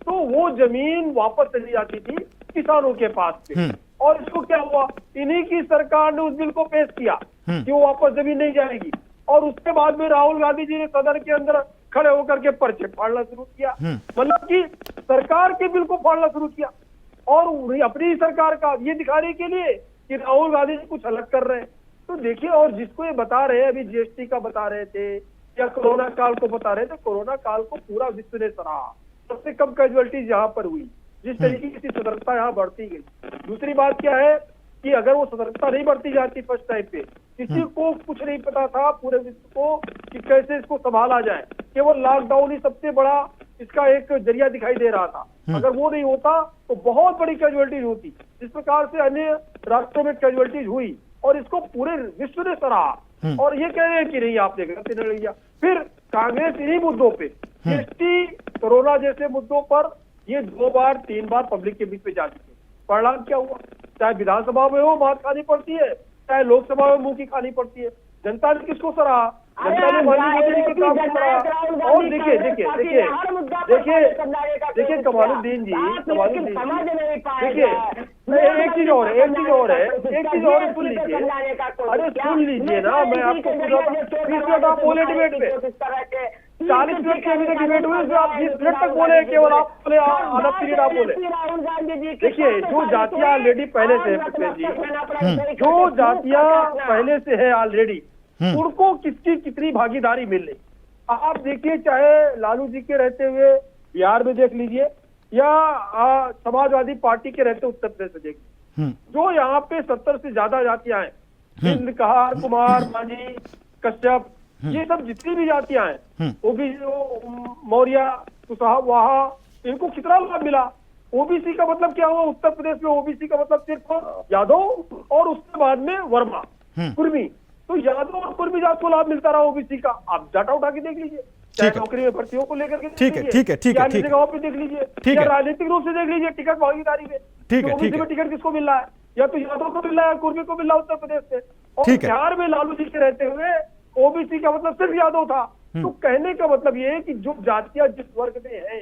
तो वो जमीन वापस चली जाती थी किसानों के पास पे। और इसको क्या हुआ, इन्हीं की सरकार ने उस बिल को पेश किया कि वो वापस जमीन नहीं जाएगी और उसके बाद में राहुल गांधी जी ने सदन के अंदर खड़े होकर के पर्चे फाड़ना शुरू किया, मतलब कि सरकार के बिल को फाड़ना शुरू किया और अपनी सरकार का ये दिखाने के लिए कि राहुल गांधी जी कुछ अलग कर रहे हैं। तो देखिए, और जिसको ये बता रहे हैं, अभी जीएसटी का बता रहे थे या कोरोना काल को बता रहे थे, कोरोना काल को पूरा विश्व ने सराहा, सबसे कम कैजुअलिटीज यहाँ पर हुई, जिस तरीके की सतर्कता यहाँ बढ़ती गई। दूसरी बात क्या है कि अगर वो सतर्कता नहीं बढ़ती जाती फर्स्ट टाइम पे, किसी को कुछ नहीं पता था पूरे विश्व को कि कैसे इसको संभाला जाए, केवल लॉकडाउन ही सबसे बड़ा इसका एक जरिया दिखाई दे रहा था। अगर वो नहीं होता तो बहुत बड़ी कैजुअलिटीज होती, जिस प्रकार से अन्य राष्ट्रों में कैजुअलिटीज हुई और इसको पूरे विश्व ने सराहा। और ये कह रहे हैं कि नहीं आपने गलत निर्णय लिया। फिर कांग्रेस इन्हीं मुद्दों पे, जीएसटी, कोरोना जैसे मुद्दों पर ये 2 बार 3 बार पब्लिक के बीच में जा चुके। परिणाम क्या हुआ, चाहे विधानसभा में हो मात खानी पड़ती है, चाहे लोकसभा में मुंह की खानी पड़ती है। जनता ने किसको सराहा, जनता ने मोदी के काम को सराहा। और देखिए कमालुद्दीन जी, देखिए एक चीज और है, सुन लीजिए, अरे सुन लीजिए ना, मैं आपको 20 मिनट आप बोले डिबेट में, 40 मिनट के अभी तक डिबेट हुई, उसमें आप 20 मिनट तक बोले, केवल आप बोले, आधा पीरियड आप बोले। देखिए, जो जातियां ऑलरेडी पहले से है पुष्पेंद्र जी, जो जातियां पहले से है ऑलरेडी, उनको किसकी कितनी भागीदारी मिल रही। आप देखिए, चाहे लालू जी के रहते हुए बिहार में देख लीजिए या समाजवादी पार्टी के रहते उत्तर प्रदेश में देख लीजिए, जो यहाँ पे 70 से ज्यादा जातियां हैं, हिंद, कहार, कुमार, मांझी, कश्यप, ये सब जितनी भी जातियां हैं, वो भी मौर्य, कुशवाहा, इनको कितना लाभ मिला। ओबीसी का मतलब क्या हुआ, उत्तर प्रदेश में ओबीसी का मतलब सिर्फ यादव और उसके बाद में वर्मा, कुर्मी। तो यादव और कुर्मी जात को लाभ मिलता रहा ओबीसी का। आप डाटा उठा के देख लीजिए, चाहे नौकरी में भर्तियों को लेकर के ठीक है जगहों पे देख लीजिए, या राजनीतिक रूप से देख लीजिए, टिकट भागीदारी में ओबीसी में टिकट किसको मिल रहा है, या तो यादव को मिल रहा है, कुर्मी को मिल रहा है उत्तर प्रदेश से। और बिहार में लालू जी के रहते हुए ओबीसी का मतलब सिर्फ यादव था। तो कहने का मतलब ये है कि जो जातियां जिस वर्ग में है,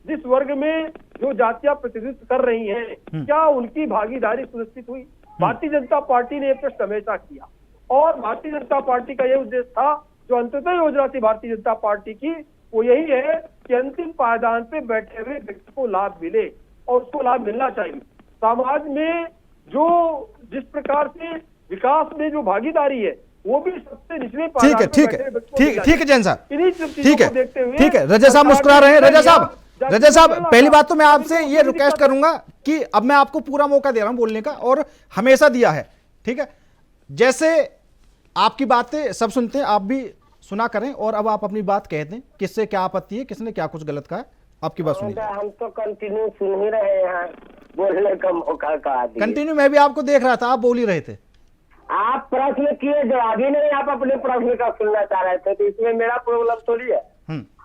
जिस वर्ग में जो जातियां प्रतिनिधित्व कर रही हैं, क्या उनकी भागीदारी सुनिश्चित हुई। भारतीय जनता पार्टी ने यह प्रश्न हमेशा किया और भारतीय जनता पार्टी का यह उद्देश्य था, जो अंततः योजना थी भारतीय जनता पार्टी की, वो यही है कि अंतिम पायदान पे बैठे हुए व्यक्ति को लाभ मिले और उसको लाभ मिलना चाहिए। समाज में जो जिस प्रकार से विकास में जो भागीदारी है, वो भी सबसे निचले पायदान पे बैठे हुए व्यक्ति को मिलना चाहिए। ठीक है जैन साहब, इन्हीं सब चीजों को देखते हुए, ठीक है। रजा साहब मुस्कुरा रहे हैं। रजा साहब पहली बात तो मैं आपसे ये रिक्वेस्ट करूंगा कि अब मैं आपको पूरा मौका दे रहा हूं बोलने का और हमेशा दिया है, ठीक है। जैसे आपकी बातें सब सुनते हैं, आप भी सुना करें और अब आप अपनी बात कह दें, किससे क्या आपत्ति है, किसने क्या कुछ गलत कहा है, आपकी बात सुनिए। हम तो कंटिन्यू सुन ही रहे हैं, बोलने का मौका कहा दिए। कंटिन्यू मैं भी आपको देख रहा था, आप बोल ही रहे थे। आप प्रश्न किए, जवाब ही नहीं, आप अपने प्रश्न का सुनना चाह रहे थे, तो इसमें मेरा प्रॉब्लम थोड़ी है।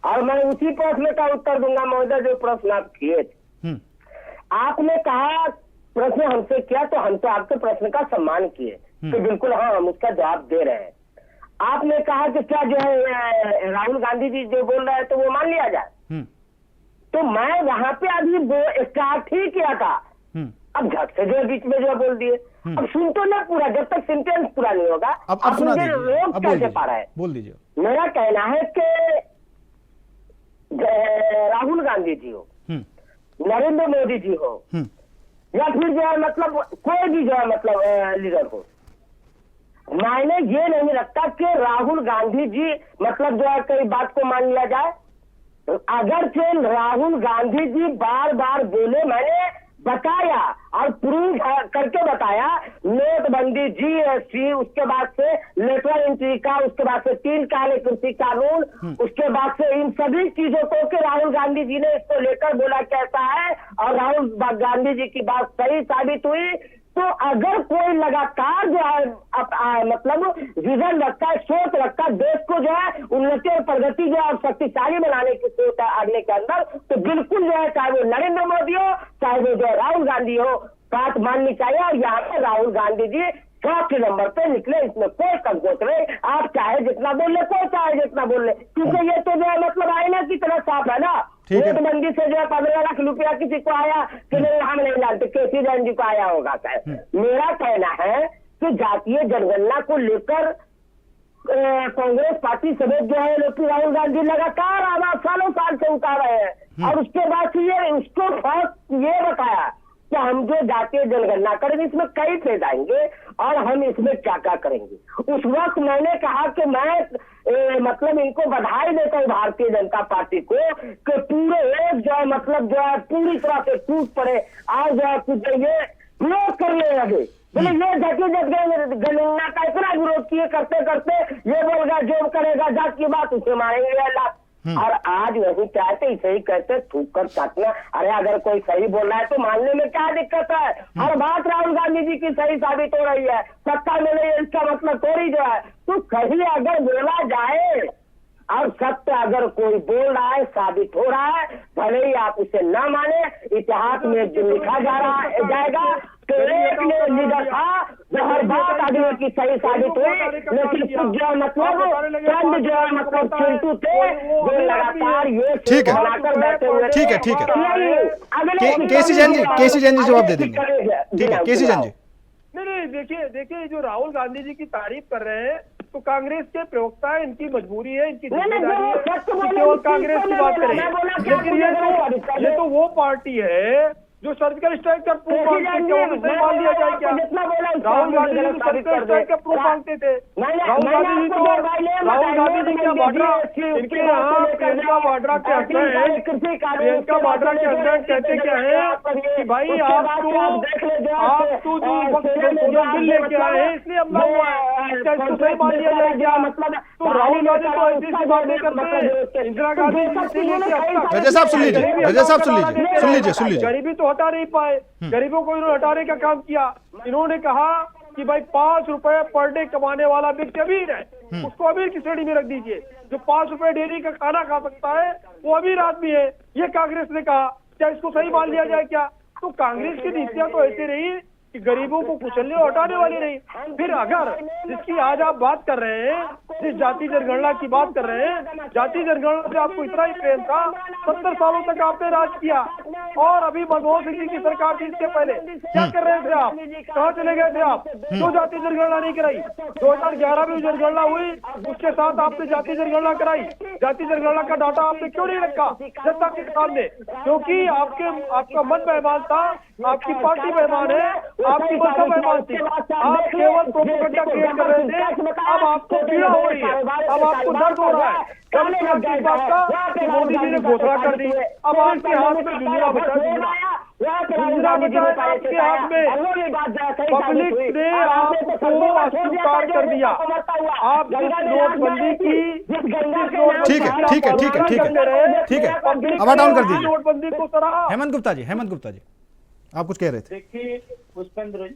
और मैं उसी प्रश्न का उत्तर दूंगा महोदय जो प्रश्न आप किए थे। आपने कहा प्रश्न हमसे किया, तो हम तो आपके प्रश्न का सम्मान किए तो बिल्कुल हाँ हम उसका जवाब दे रहे हैं। आपने कहा कि क्या जो है राहुल गांधी जी जो बोल रहे हैं तो वो मान लिया जाए, तो मैं वहां पे अभी स्टार्ट ही किया था, अब झट से जो बीच में जो बोल दिए। अब सुन तो ना पूरा, जब तक सेंटेंस पूरा नहीं होगा अब सुना दीजिए, रोक कैसे पा रहा है? बोल दीजिए। मेरा कहना है कि राहुल गांधी जी हो, नरेंद्र मोदी जी हो, या फिर जो है मतलब कोई भी जो है मतलब लीडर हो, मायने ये नहीं रखता कि राहुल गांधी जी मतलब जो है कई बात को मान लिया जाए। अगर से राहुल गांधी जी बार बार बोले, मैंने बताया और प्रूव करके बताया, नोटबंदी, जीएसटी, उसके बाद से लेटरल एंट्री का, उसके बाद से 3 काले कुर्सी कानून, उसके बाद से इन सभी चीजों को कि राहुल गांधी जी ने इसको लेकर बोला कैसा है और राहुल गांधी जी की बात सही साबित हुई। तो अगर कोई लगातार जो है मतलब विजन रखता है, सोच रखता है, देश को जो है उन्नति और प्रगति जो है शक्तिशाली बनाने की सोच है आगे के अंदर, तो बिल्कुल जो है चाहे वो नरेंद्र मोदी हो, चाहे वो जो है राहुल गांधी हो, बात माननी चाहिए। और यहाँ पे राहुल गांधी जी 4 नंबर पे निकले, इसमें कोई संकोच नहीं। आप चाहे जितना बोल ले, कोई चाहे जितना बोल ले, क्योंकि ये तो जो है मतलब आईना की तरह साफ है ना। नोटबंदी से जो है 15 लाख रुपया किसी को आया कि नहीं, हम नहीं जानते, केसी जैन जी को आया होगा। मेरा कहना है कि जातीय जनगणना को लेकर कांग्रेस पार्टी समेत जो है लोग राहुल गांधी लगातार आवाज सालों साल से उठा रहे हैं, और उसके बाद से ये उसको फर्स्ट ये बताया कि हम जो जातीय जनगणना करेंगे इसमें कई फेज आएंगे और हम इसमें क्या क्या करेंगे। उस वक्त मैंने कहा कि मैं मतलब इनको बधाई देता हूँ भारतीय जनता पार्टी को कि पूरे एक जो है मतलब जो है पूरी तरह से टूट पड़े और जो है कुछ ये विरोध करने लगे। बोले ये जातीय जनगणना का इतना विरोध किए, करते करते ये बोलेगा जो करेगा जात की बात उसे मारेंगे अल्लाह। और आज वही चाहते इसे ही कहते थूक कर काटना। अरे अगर कोई सही बोल रहा है तो मानने में क्या दिक्कत है? हर बात राहुल गांधी जी की सही साबित हो रही है, सत्ता में नहीं, इसका मतलब थोड़ी जो है। तो सही अगर बोला जाए और सत्य अगर कोई बोल रहा है, साबित हो रहा है, भले ही आप उसे न माने, इतिहास में जो लिखा जाएगा तो एक लीडर था जो हर बात आदमी की सही साबित हुई, लेकिन जो मतलब चंद जो है मतलब चिंटू थे जो लगातार ये बनाकर बैठे हुए। ठीक है केसी जैन जी जवाब दे देंगे। ठीक है केसी जैन जी। नहीं देखिए जो राहुल गांधी जी की तारीफ कर रहे हैं तो कांग्रेस के प्रवक्ता है, इनकी मजबूरी है, इनकी जिम्मेदारी है कि केवल कांग्रेस की बात करें। लेकिन ये तो वो पार्टी है जो सर्जिकल स्ट्राइक का प्रूफ मांगती है, मान लिया जाए क्या? राहुल गांधी जी सर्जिकल स्ट्राइक का प्रूफ मांगते थे। राहुल गांधी जी क्या वाड्रा, इनके यहाँ प्रियंका वाड्रा के हस्बैंड है, प्रियंका वाड्रा के हस्बैंड कहते क्या है कि भाई आप तो जो बिल लेके आए हैं इसलिए हमला हुआ है, क्या इसको सही मान लिया जाए क्या? मतलब तो राहुल गांधी तो ऐसी बातें करते, इंदिरा गांधी रजा साहब सुन लीजिए। गरीबी तो हटा नहीं पाए, गरीबों को इन्होंने हटाने का काम किया। इन्होंने कहा कि भाई 5 रुपए पर डे कमाने वाला व्यक्ति अमीर है, उसको अमीर की श्रेणी में रख दीजिए। जो 5 रुपए डेली का खाना खा सकता है वो अमीर आदमी है, ये कांग्रेस ने कहा। क्या इसको सही मान लिया जाए क्या? तो कांग्रेस की नीतियां तो ऐसी रही कि गरीबों को कुचलने और हटाने वाली नहीं। फिर अगर जिसकी आज आप बात कर रहे हैं, जिस जाति जनगणना की बात कर रहे हैं, जाति जनगणना से आपको इतना ही प्रेम था, 70 सालों तक आपने राज किया और अभी मनमोहन सिंह जी की सरकार थी इसके पहले, क्या कर रहे थे आप? कहाँ चले गए थे आप? क्यों जाति जनगणना नहीं कराई? 2011 में जनगणना हुई, उसके साथ आपने जाति जनगणना कराई। जाति जनगणना का डाटा आपने क्यों नहीं रखा जनता के सामने? क्योंकि आपका मन मेहमान था, आपकी पार्टी मेहमान है, आपकी भाषा मेहमान थी। आप केवल प्रोपेगेंडा क्रिएट कर रहे थे। अब आपको पीड़ा हो रही है, अब आपको दर्द हो रहा है इस बात का कि मोदी जी ने घोषणा कर दी। अब आपके हाथ में दुनिया बचा दी। इंदिरा बचाए आपके हाथ में। पब्लिक ने आपको अस्वीकार कर दिया। आप जिस नोटबंदी की ठीक है ठीक है ठीक है ठीक है ठीक है, अब डाउन कर दीजिए। नोटबंदी को सराहा। हेमंत गुप्ता जी आप कुछ कह रहे थे। देखिए पुष्पेंद्र,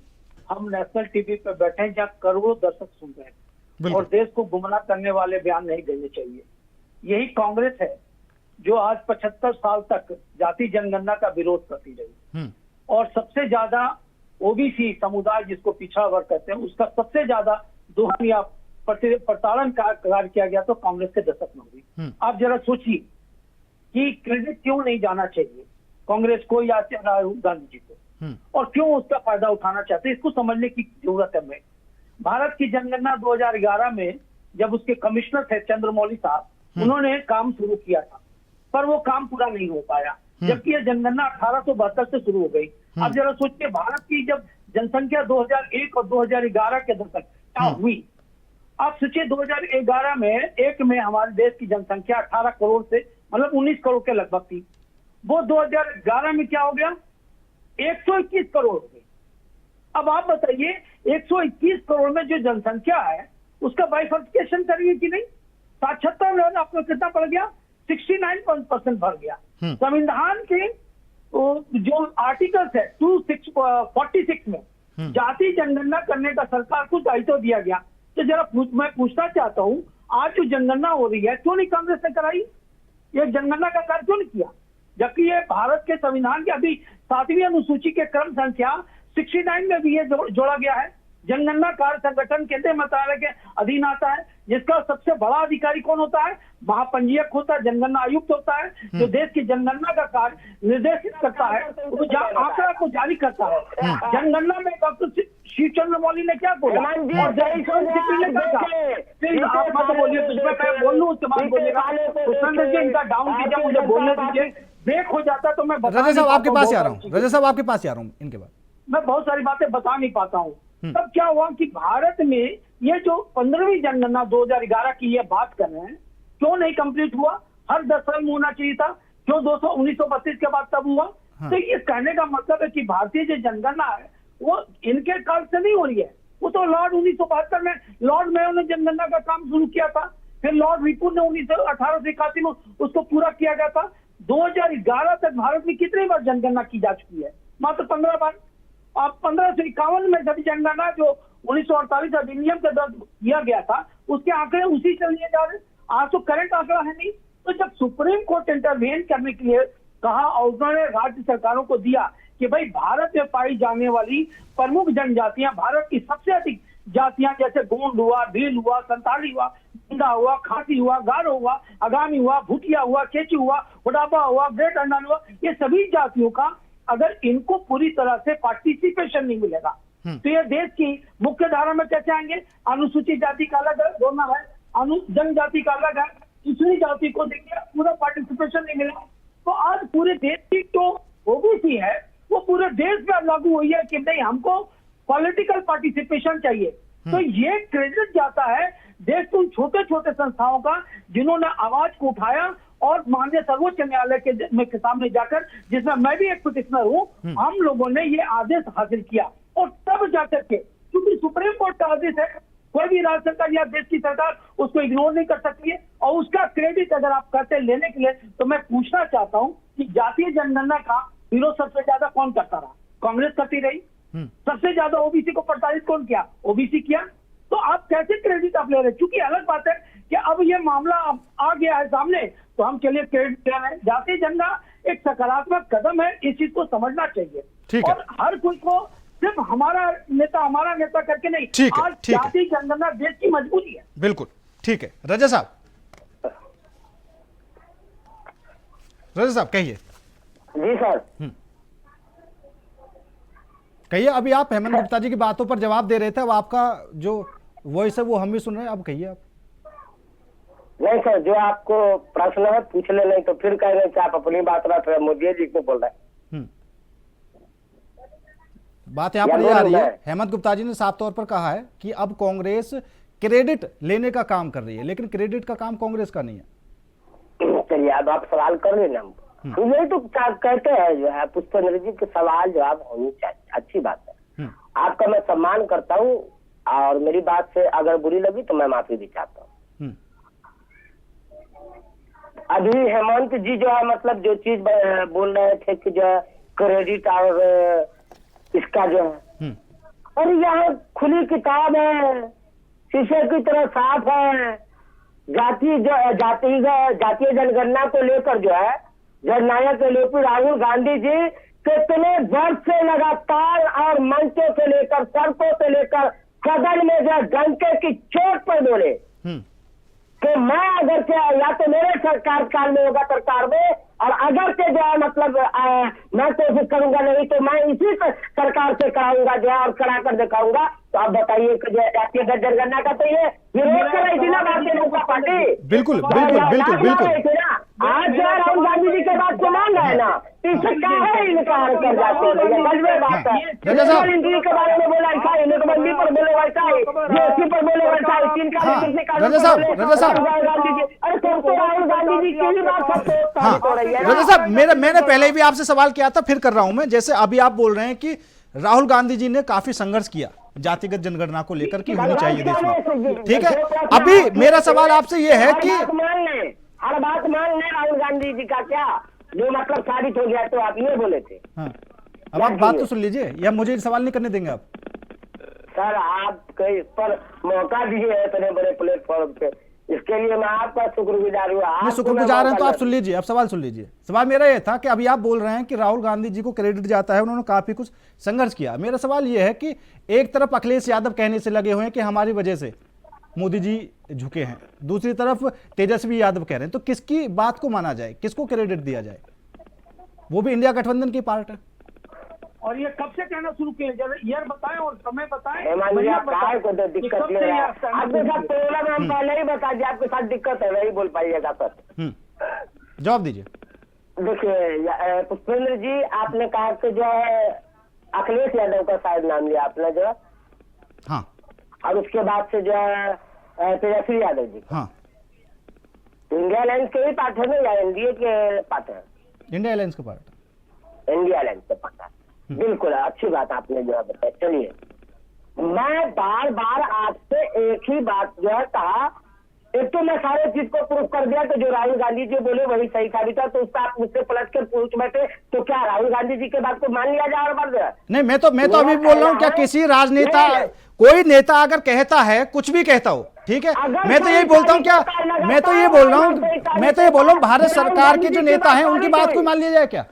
हम नेशनल टीवी पे बैठे हैं जहाँ करोड़ों दर्शक सुन रहे हैं और देश को गुमराह करने वाले बयान नहीं देने चाहिए। यही कांग्रेस है जो आज 75 साल तक जाति जनगणना का विरोध करती रही और सबसे ज्यादा ओबीसी समुदाय जिसको पिछड़ा वर्ग कहते हैं उसका सबसे ज्यादा दोहन या प्रताड़न कार्य किया गया तो कांग्रेस के दशक में हुई। आप जरा सोचिए कि क्रेडिट क्यों नहीं जाना चाहिए कांग्रेस को या राहुल गांधी जी को, और क्यों उसका फायदा उठाना चाहते हैं, इसको समझने की जरूरत है। मैं भारत की जनगणना 2011 में जब उसके कमिश्नर थे चंद्रमौली साहब, उन्होंने काम शुरू किया था पर वो काम पूरा नहीं हो पाया, जबकि यह जनगणना 1872 से शुरू हो गई। अब जरा सोचिए भारत की जब जनसंख्या 2001 और 2011 के दशक क्या हुई। आप सोचिए 2011 में हमारे देश की जनसंख्या 18 करोड़ से मतलब 19 करोड़ के लगभग थी। वो 2011 में क्या हो गया, 121 करोड़ हो गई। अब आप बताइए 121 करोड़ में जो जनसंख्या है उसका बाइफर्केशन करिए कि नहीं। साक्षरता लेवल आपको कितना बढ़ गया, 69% बढ़ गया। संविधान के जो आर्टिकल्स है 246 में जाति जनगणना करने का सरकार को दायित्व दिया गया। तो जरा मैं पूछना चाहता हूँ, आज जो जनगणना हो रही है क्यों नहीं कांग्रेस ने कराई, ये जनगणना का कार्य क्यों नहीं किया, जबकि ये भारत के संविधान के अभी 7वीं अनुसूची के क्रम संख्या 69 में भी ये जोड़ा गया है। जनगणना कार्य संगठन केंद्रीय मंत्रालय के अधीन आता है, जिसका सबसे बड़ा अधिकारी कौन होता है, महापंजीयक होता है, जनगणना आयुक्त होता है, जो देश की जनगणना का कार्य निर्देशित करता है, वो आंकड़ा को जारी करता है। जनगणना में डॉक्टर शिव चंद्र मौली ने क्या बोला और आप मत बोलिए, मैं बोल लूँ उसके बाद बोलिएगा। पुष्पेंद्र जी इनका डाउन कीजिए, मुझे बोलने दीजिए, ब्रेक हो जाता तो मैं रजा साहब आपके पास आ रहा हूँ इनके बाद मैं बहुत सारी बातें बता नहीं पाता हूँ। तब क्या हुआ कि भारत में ये जो 15वीं जनगणना 2011 की ये बात कर रहे हैं, क्यों नहीं कंप्लीट हुआ, हर 10 साल में होना चाहिए था, क्यों 1932 के बाद तब हुआ। तो ये कहने का मतलब है कि भारतीय जो जनगणना है वो इनके काल से नहीं हो रही है, वो तो लॉर्ड 1972 में लॉर्ड मेयो ने जनगणना का काम शुरू किया था, फिर लॉर्ड रिपुन ने 1881 में उसको पूरा किया गया था। 2011 तक भारत में कितनी बार जनगणना की जा चुकी है, मात्र 15 बार। आप 1551 में जब जनगणना जो 1948 अधिनियम के तहत किया गया था उसके आंकड़े उसी से लिए जा रहे, आज तो करंट आंकड़ा है नहीं। तो जब सुप्रीम कोर्ट इंटरवेन करने के लिए कहा और उन्होंने राज्य सरकारों को दिया कि भाई भारत में पाई जाने वाली प्रमुख जनजातियां, भारत की सबसे अधिक जातियां जैसे गोंड हुआ, भील हुआ, संताली हुआ, मुंडा हुआ, खासी हुआ, गारो हुआ, आगामी हुआ, भूटिया हुआ, केची हुआ, हुडापा हुआ, ग्रेट अंडमान हुआ, ये सभी जातियों का अगर इनको पूरी तरह से पार्टिसिपेशन नहीं मिलेगा तो ये देश की मुख्य धारा में कैसे आएंगे। अनुसूचित जाति का अलग होना है, जनजाति का अलग है, दूसरी जाति को देखिए पूरा पार्टिसिपेशन नहीं मिला। तो आज पूरे देश की जो ओबीसी है वो पूरे देश में लागू हुई है कि नहीं हमको पॉलिटिकल पार्टिसिपेशन चाहिए। तो ये क्रेडिट जाता है देश के उन छोटे छोटे संस्थाओं का जिन्होंने आवाज को उठाया और माननीय सर्वोच्च न्यायालय के सामने जाकर, जिसमें मैं भी एक पिटिशनर हूँ, हम लोगों ने ये आदेश हासिल किया और तब जाकर के, क्योंकि सुप्रीम कोर्ट का आदेश है, कोई भी राज्य सरकार या देश की सरकार उसको इग्नोर नहीं कर सकती है। और उसका क्रेडिट अगर आप करते लेने के लिए, तो मैं पूछना चाहता हूँ कि जातीय जनगणना का विरोध सबसे ज्यादा कौन करता रहा, कांग्रेस करती रही। सबसे ज्यादा ओबीसी को प्रताड़ित कौन किया, ओबीसी किया। तो आप कैसे क्रेडिट आप ले रहे हैं, क्योंकि अलग बात है कि अब ये मामला आ गया है सामने तो हम चलिए क्रेडिट ले रहे हैं। जातीय जनगणना एक सकारात्मक कदम है, इस चीज को समझना चाहिए। और हर कोई को सिर्फ हमारा नेता करके नहीं, आज जातीय जनगणना देश की मजबूरी है। बिल्कुल ठीक है। रजा साहब कहिए। जी सर कहिए। अभी आप हेमंत गुप्ता जी की बातों पर जवाब दे रहे थे, अब आपका जो वॉइस है वो हम भी सुन रहे हैं, अब कहिए आप। नहीं सर, जो आपको प्रश्न है पूछ ले, नहीं तो फिर कह रहे कि आप अपनी बात रख रहे, मोदी जी को बोल रहे हैं। बात यहाँ पर ये आ रही है, हेमंत गुप्ता जी ने साफ तौर पर कहा है कि अब कांग्रेस क्रेडिट लेने का काम कर रही है, लेकिन क्रेडिट का काम कांग्रेस का नहीं है। चलिए अब आप सवाल कर लेना। यही तो कहते हैं जो है पुष्पेंद्र जी के सवाल जवाब होनी चाहिए, अच्छी बात है। आपका मैं सम्मान करता हूँ और मेरी बात से अगर बुरी लगी तो मैं माफी भी चाहता हूँ। अभी हेमंत जी जो है मतलब जो चीज बोल रहे थे कि जो है क्रेडिट और इसका जो है, और यहाँ खुली किताब है, शीशे की तरह साफ है। जातीय जनगणना को लेकर जो है जननायक एलओपी राहुल गांधी जी कितने वर्ष से लगातार और मंचों से लेकर सड़कों से लेकर सदन में जो डंके की चोट पर बोले कि मैं अगर से या तो मेरे सरकार काल में होगा सरकार में, और अगर से जो है मतलब मैं कोशिश करूंगा, नहीं तो मैं इसी सरकार से कराऊंगा जो है और करा कर दिखाऊंगा। तो आप बताइए कि जो जातीय जनगणना का तो ये विरोध कर रही थी ना भारतीय जनता पार्टी। बिल्कुल बिल्कुल बिल्कुल बिल्कुल। आज जो राहुल गांधी जी के बात को मान रहे हैं ना, इससे क्या है इनकार कर जाते हैं भैया, मजबूर बात है। इंटरव्यू के बारे में बोला ऐसा ही, नोटबंदी पर बोले वैसा ही, जीएसटी पर बोले वैसा ही, तीन का रजा साहब गांधी जी, अरे तो राहुल गांधी जी की भी बात सबको हाँ रजा साहब, मैंने पहले भी आपसे सवाल किया था, फिर कर रहा हूं मैं। जैसे अभी आप बोल रहे हैं कि राहुल गांधी जी ने काफी संघर्ष किया जातिगत जनगणना को लेकर कि होनी चाहिए देश में, ठीक है। अभी मेरा सवाल आपसे ये है कि हर बात मान ले राहुल गांधी जी का क्या जो मतलब साबित हो गया, तो आप ये बोले थे। हाँ, अब आप बात तो सुन लीजिए या मुझे सवाल नहीं करने देंगे आप? सर आप इस पर मौका दिए इतने बड़े प्लेटफॉर्म पे, इसके लिए मैं आपका शुक्रगुजार हुआ। शुक्रगुजार हैं तो आप सुन लीजिए, अब सवाल सुन लीजिए। सवाल मेरा ये था कि अभी आप बोल रहे हैं कि राहुल गांधी जी को क्रेडिट जाता है, उन्होंने काफी कुछ संघर्ष किया। मेरा सवाल ये है कि एक तरफ अखिलेश यादव कहने से लगे हुए हैं कि हमारी वजह से मोदी जी झुके हैं, दूसरी तरफ तेजस्वी यादव कह रहे हैं, तो किसकी बात को माना जाए, किसको क्रेडिट दिया जाए? वो भी इंडिया गठबंधन की पार्ट है। और ये कब से कहना शुरू किए, ईयर बताएं और समय बताएं। को तो दिक्कत नहीं है, आपके साथ प्रॉब्लम हम पहले ही बता दिया, आपके साथ दिक्कत है, नहीं बोल पाइएगा सर। जवाब दीजिए। देखिए पुष्पेंद्र जी, आपने कहा कि जो है अखिलेश यादव का शायद नाम लिया आपने जो, हाँ, और उसके बाद से जो है तेजस्वी यादव जी। हाँ, इंडिया अलायंस के ही पार्ट है ना या एनडीए के पार्ट है? इंडिया अलायंस का पार्ट है। इंडिया अलायंस के पार्ट है, बिल्कुल अच्छी बात आपने जो है बताया। चलिए, मैं बार बार आपसे एक ही बात जो है कहा, एक तो मैं सारे चीज को प्रूफ कर दिया कि जो राहुल गांधी जी बोले वही सही साबित है, तो उसका आप मुझसे पलट कर पूछ बैठे तो क्या राहुल गांधी जी के बात को मान लिया जाए? और बात नहीं, मैं तो अभी बोल रहा हूँ, क्या किसी राजनेता, कोई नेता अगर कहता है, कुछ भी कहता हो, ठीक है, मैं तो यही बोलता हूँ, क्या मैं तो ये बोल रहा हूँ भारत सरकार के जो नेता हैं उनकी बात को मान लिया जाए क्या?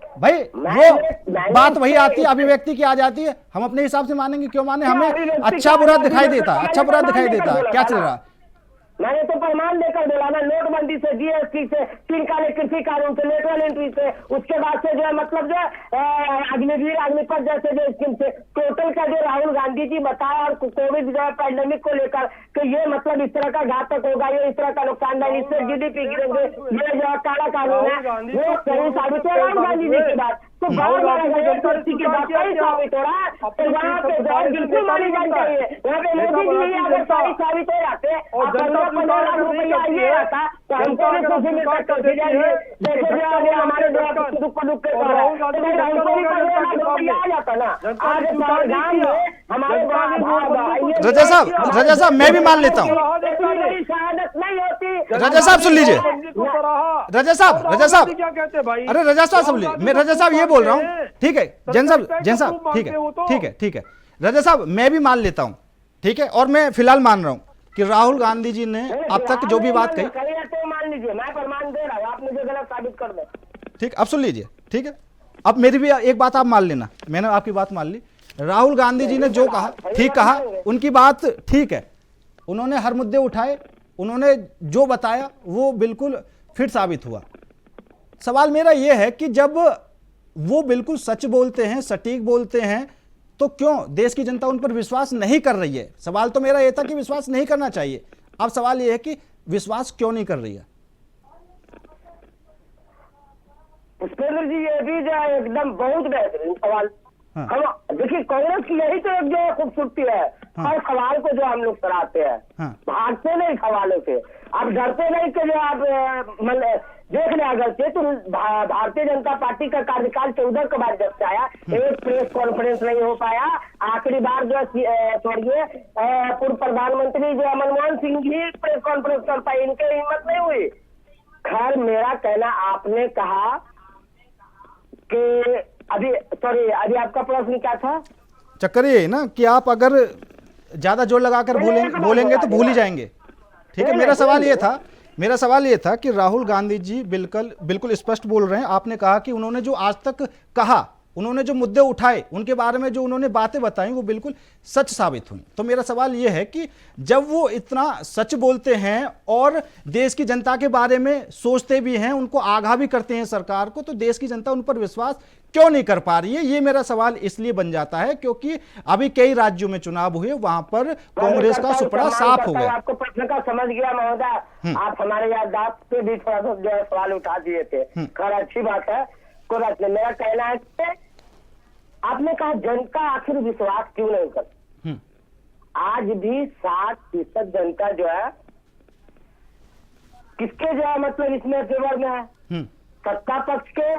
भाई वो बात वही आती है, अभिव्यक्ति की आ जाती है, हम अपने हिसाब से मानेंगे, क्यों माने? हमें अच्छा बुरा दिखाई देता, क्या चल रहा? मैंने तो प्रमाण देकर बोला ना, नोटबंदी से, जीएसटी से, तीन काले कृषि कानून से, लेटरल एंट्री से, उसके बाद से जो है मतलब जो अग्निवीर अग्निपथ जैसे जो स्कीम से, टोटल का जो राहुल गांधी जी बताया, और कोविड जो है पैंडेमिक को लेकर कि ये मतलब इस तरह का घातक होगा, ये इस तरह का नुकसानदायक, इससे जीडीपी गिरेंगे, ये जो काला कानून है वो सही साबित है राहुल गांधी जी की बात। तो की बात सही साबित हो रहा है, तो यहाँ पे बिल्कुल मानी जानी चाहिए। यहाँ पे मोदी जी अगर सही साबित हो जाते और 15 लाख रुपया ये रहता तो हमको भी खुशी में कर जाएंगे। जैसे जो हमारे दुख के आ जाता ना, आज गाँव में हमारे रजा साहब मैं भी मान लेता हूँ। शहादत नहीं होती। रजा साहब सुन लीजिए, रजा साहब अरे रजा साहब सुन लीजिए, मैं रजा साहब ये बोल रहा हूँ, ठीक है, जैन साहब ठीक है रजा साहब मैं भी मान लेता हूँ, ठीक है, और मैं फिलहाल मान रहा हूँ कि राहुल गांधी जी ने अब तक जो भी बात कही, तो मान लीजिए, मैं प्रमाण दे रहा हूँ, आप मुझे गलत साबित कर दे। ठीक, अब सुन लीजिए, ठीक है, अब मेरी भी एक बात आप मान लेना, मैंने आपकी बात मान ली। राहुल गांधी जी ने जो कहा ठीक कहा, उनकी बात ठीक है, उन्होंने हर मुद्दे उठाए, उन्होंने जो बताया वो बिल्कुल फिट साबित हुआ। सवाल मेरा यह है कि जब वो बिल्कुल सच बोलते हैं, सटीक बोलते हैं, तो क्यों देश की जनता उन पर विश्वास नहीं कर रही है? सवाल तो मेरा यह था कि विश्वास नहीं करना चाहिए, अब सवाल यह है कि विश्वास क्यों नहीं कर रही है? पुष्पेंद्र जी, ये भी जो है एकदम बहुत बेहतरीन सवाल। हाँ। हम देखिए, कांग्रेस की यही तो एक जो खूबसूरती है, हर सवाल को जो हम लोग कराते हैं, हाँ। भागते नहीं सवालों से, आप डरते नहीं कि जो आप देख ले अगर से तो भारतीय जनता पार्टी का कार्यकाल 14 के बाद जब से आया, एक प्रेस कॉन्फ्रेंस नहीं हो पाया। आखिरी बार जो स्वर्गीय पूर्व प्रधानमंत्री जो मनमोहन सिंह जी प्रेस कॉन्फ्रेंस कर पाए, इनके हिम्मत नहीं हुई। खैर मेरा कहना, आपने कहा कि अभी आपका प्रश्न क्या था? चक्कर ये है ना कि आप अगर ज्यादा जोर लगाकर बोलेंगे तो भूल ही जाएंगे। ठीक है, मेरा सवाल ये था कि राहुल गांधी जी बिल्कुल स्पष्ट बोल रहे हैं। आपने कहा कि उन्होंने जो आज तक कहा, उन्होंने जो मुद्दे उठाए, उनके बारे में जो उन्होंने बातें बताई वो बिल्कुल सच साबित हुई। तो मेरा सवाल ये है कि जब वो इतना सच बोलते हैं और देश की जनता के बारे में सोचते भी हैं, उनको आगाह भी करते हैं सरकार को, तो देश की जनता उन पर विश्वास क्यों नहीं कर पा रही है? ये मेरा सवाल इसलिए बन जाता है क्योंकि अभी कई राज्यों में चुनाव हुए, वहां पर कांग्रेस का सुपड़ा साफ हो गया। आपको प्रश्न का समझ गया महोदय, आप हमारे याददाश्त पे भी थोड़ा सा जो है सवाल उठा दिए थे। खैर अच्छी बात है, कोई बात नहीं। मेरा कहना है कि आपने कहा जनता आखिर विश्वास क्यों नहीं करती? आज भी 60% जनता जो है किसके जो है मतलब इसमें फेवर में है, सत्ता पक्ष के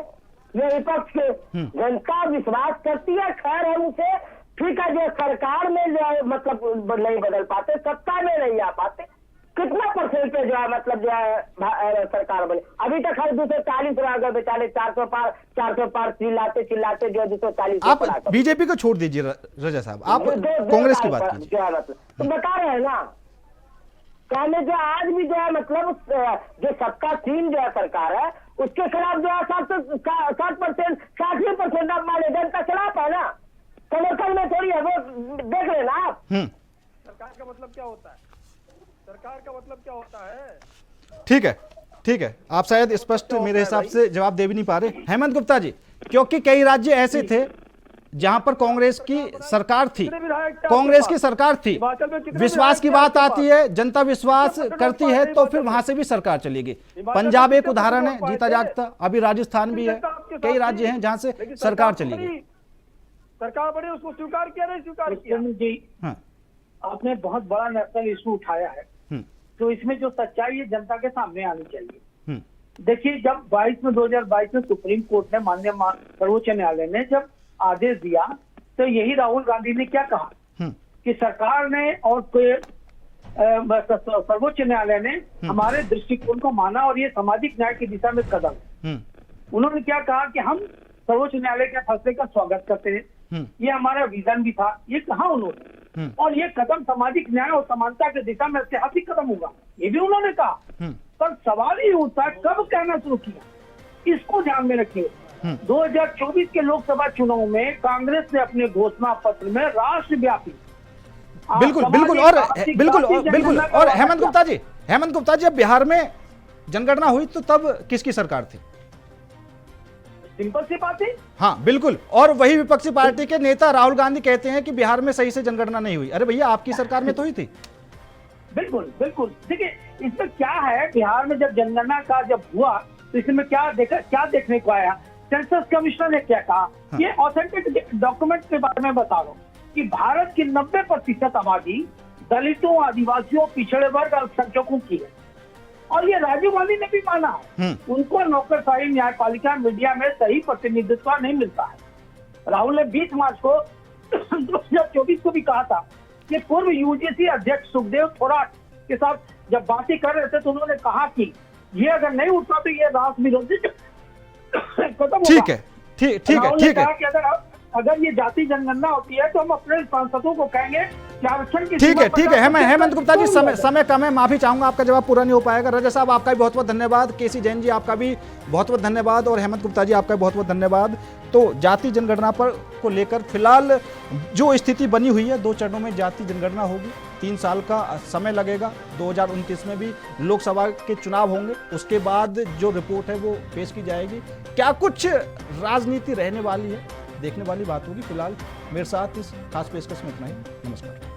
या विपक्ष के? जनता विश्वास करती है। खैर हम उसे ठीक है, जो सरकार में जो है मतलब नहीं बदल पाते, सत्ता में नहीं आ पाते, कितना परसेंटेज जो है मतलब जो है सरकार बने? अभी तक हर 240 रह गए बेचारे, 400 पार चिल्लाते जो 240। आप बीजेपी को छोड़ दीजिए रजा साहब, आप कांग्रेस की बात कीजिए। मतलब तो बता रहे हैं ना, कहने जो आज भी जो है मतलब जो सबका सीन जो है सरकार है, उसके खिलाफ जो है 60% 60% आप मान जनता खिलाफ है ना, समर्थन में थोड़ी है वो, देख लेना आप। सरकार का मतलब क्या होता है? सरकार का मतलब क्या होता है? ठीक है, आप शायद स्पष्ट मेरे हिसाब से जवाब दे भी नहीं पा रहे। हेमंत गुप्ता जी, क्योंकि कई राज्य ऐसे थे जहां पर कांग्रेस की सरकार थी, विश्वास की बात आती है, जनता विश्वास करती है तो फिर वहां से भी सरकार चलेगी। पंजाब एक उदाहरण है जीता जागता, अभी राजस्थान भी है, कई राज्य हैं जहां से सरकार चलेगी। सरकार बड़ी, उसको स्वीकार किया नहीं स्वीकार किया जी। आपने बहुत बड़ा नेशनल इशू उठाया है, तो इसमें जो सच्चाई है जनता के सामने आनी चाहिए। देखिए, जब 2022 में सुप्रीम कोर्ट ने, माननीय सर्वोच्च न्यायालय ने जब आदेश दिया, तो यही राहुल गांधी ने क्या कहा कि सरकार ने और सर्वोच्च न्यायालय ने हमारे दृष्टिकोण को माना और ये सामाजिक न्याय की दिशा में कदम। उन्होंने क्या कहा कि हम सर्वोच्च न्यायालय के फैसले का स्वागत करते हैं, ये हमारा विजन भी था, ये कहा उन्होंने, और ये कदम सामाजिक न्याय और समानता की दिशा में ऐतिहासिक कदम होगा, ये भी उन्होंने कहा। पर सवाल ये उठता है कब कहना शुरू किया, इसको ध्यान में रखिए। 2024 के लोकसभा चुनाव में कांग्रेस ने अपने घोषणा पत्र में राष्ट्रव्यापी बिल्कुल और हेमंत गुप्ता जी, अब बिहार में जनगणना हुई तो तब किसकी सरकार थी? सिंपल सी बात है। हाँ बिल्कुल, और वही विपक्षी पार्टी के नेता राहुल गांधी कहते हैं कि बिहार में सही से जनगणना नहीं हुई। अरे भैया, आपकी सरकार में तो हुई थी। बिल्कुल। देखिए, इसमें क्या है, बिहार में जब जनगणना का जब हुआ तो इसमें क्या देखने को आया, सेंसस कमिश्नर ने क्या कहा, ये ऑथेंटिक डॉक्यूमेंट के बारे में बता रहा हूँ कि भारत की 90% आबादी दलितों, आदिवासियों, पिछड़े वर्ग, अल्पसंख्यकों की है, और ये राजीव गांधी ने भी माना है। उनको नौकरशाही न्यायपालिका मीडिया में सही प्रतिनिधित्व नहीं मिलता है। राहुल ने 20 मार्च को 2024 को भी कहा था कि पूर्व यूजीसी अध्यक्ष सुखदेव थोराट के साथ जब बातें कर रहे थे तो उन्होंने कहा कि ये अगर नहीं उठता तो ये राष्ट्र विरोधी खत्म होगा। ठीक है। कि अगर ये जाति जनगणना होती है तो हम अपने सांसदों को कहेंगे कि आरक्षण की ठीक है। हेमंत गुप्ता जी, समय कम है, माफी चाहूंगा, आपका जवाब पूरा नहीं हो पाएगा। रजा साहब, आपका भी बहुत बहुत धन्यवाद। केसी जैन जी, आपका भी बहुत बहुत धन्यवाद, और हेमंत गुप्ता जी, आपका बहुत बहुत धन्यवाद। तो जाति जनगणना पर को लेकर फिलहाल जो स्थिति बनी हुई है, 2 चरणों में जाति जनगणना होगी, 3 साल का समय लगेगा, 2029 में भी लोकसभा के चुनाव होंगे, उसके बाद जो रिपोर्ट है वो पेश की जाएगी। क्या कुछ राजनीति रहने वाली है, देखने वाली बात होगी। फिलहाल मेरे साथ इस खास पेशकश में इतना ही। नमस्कार।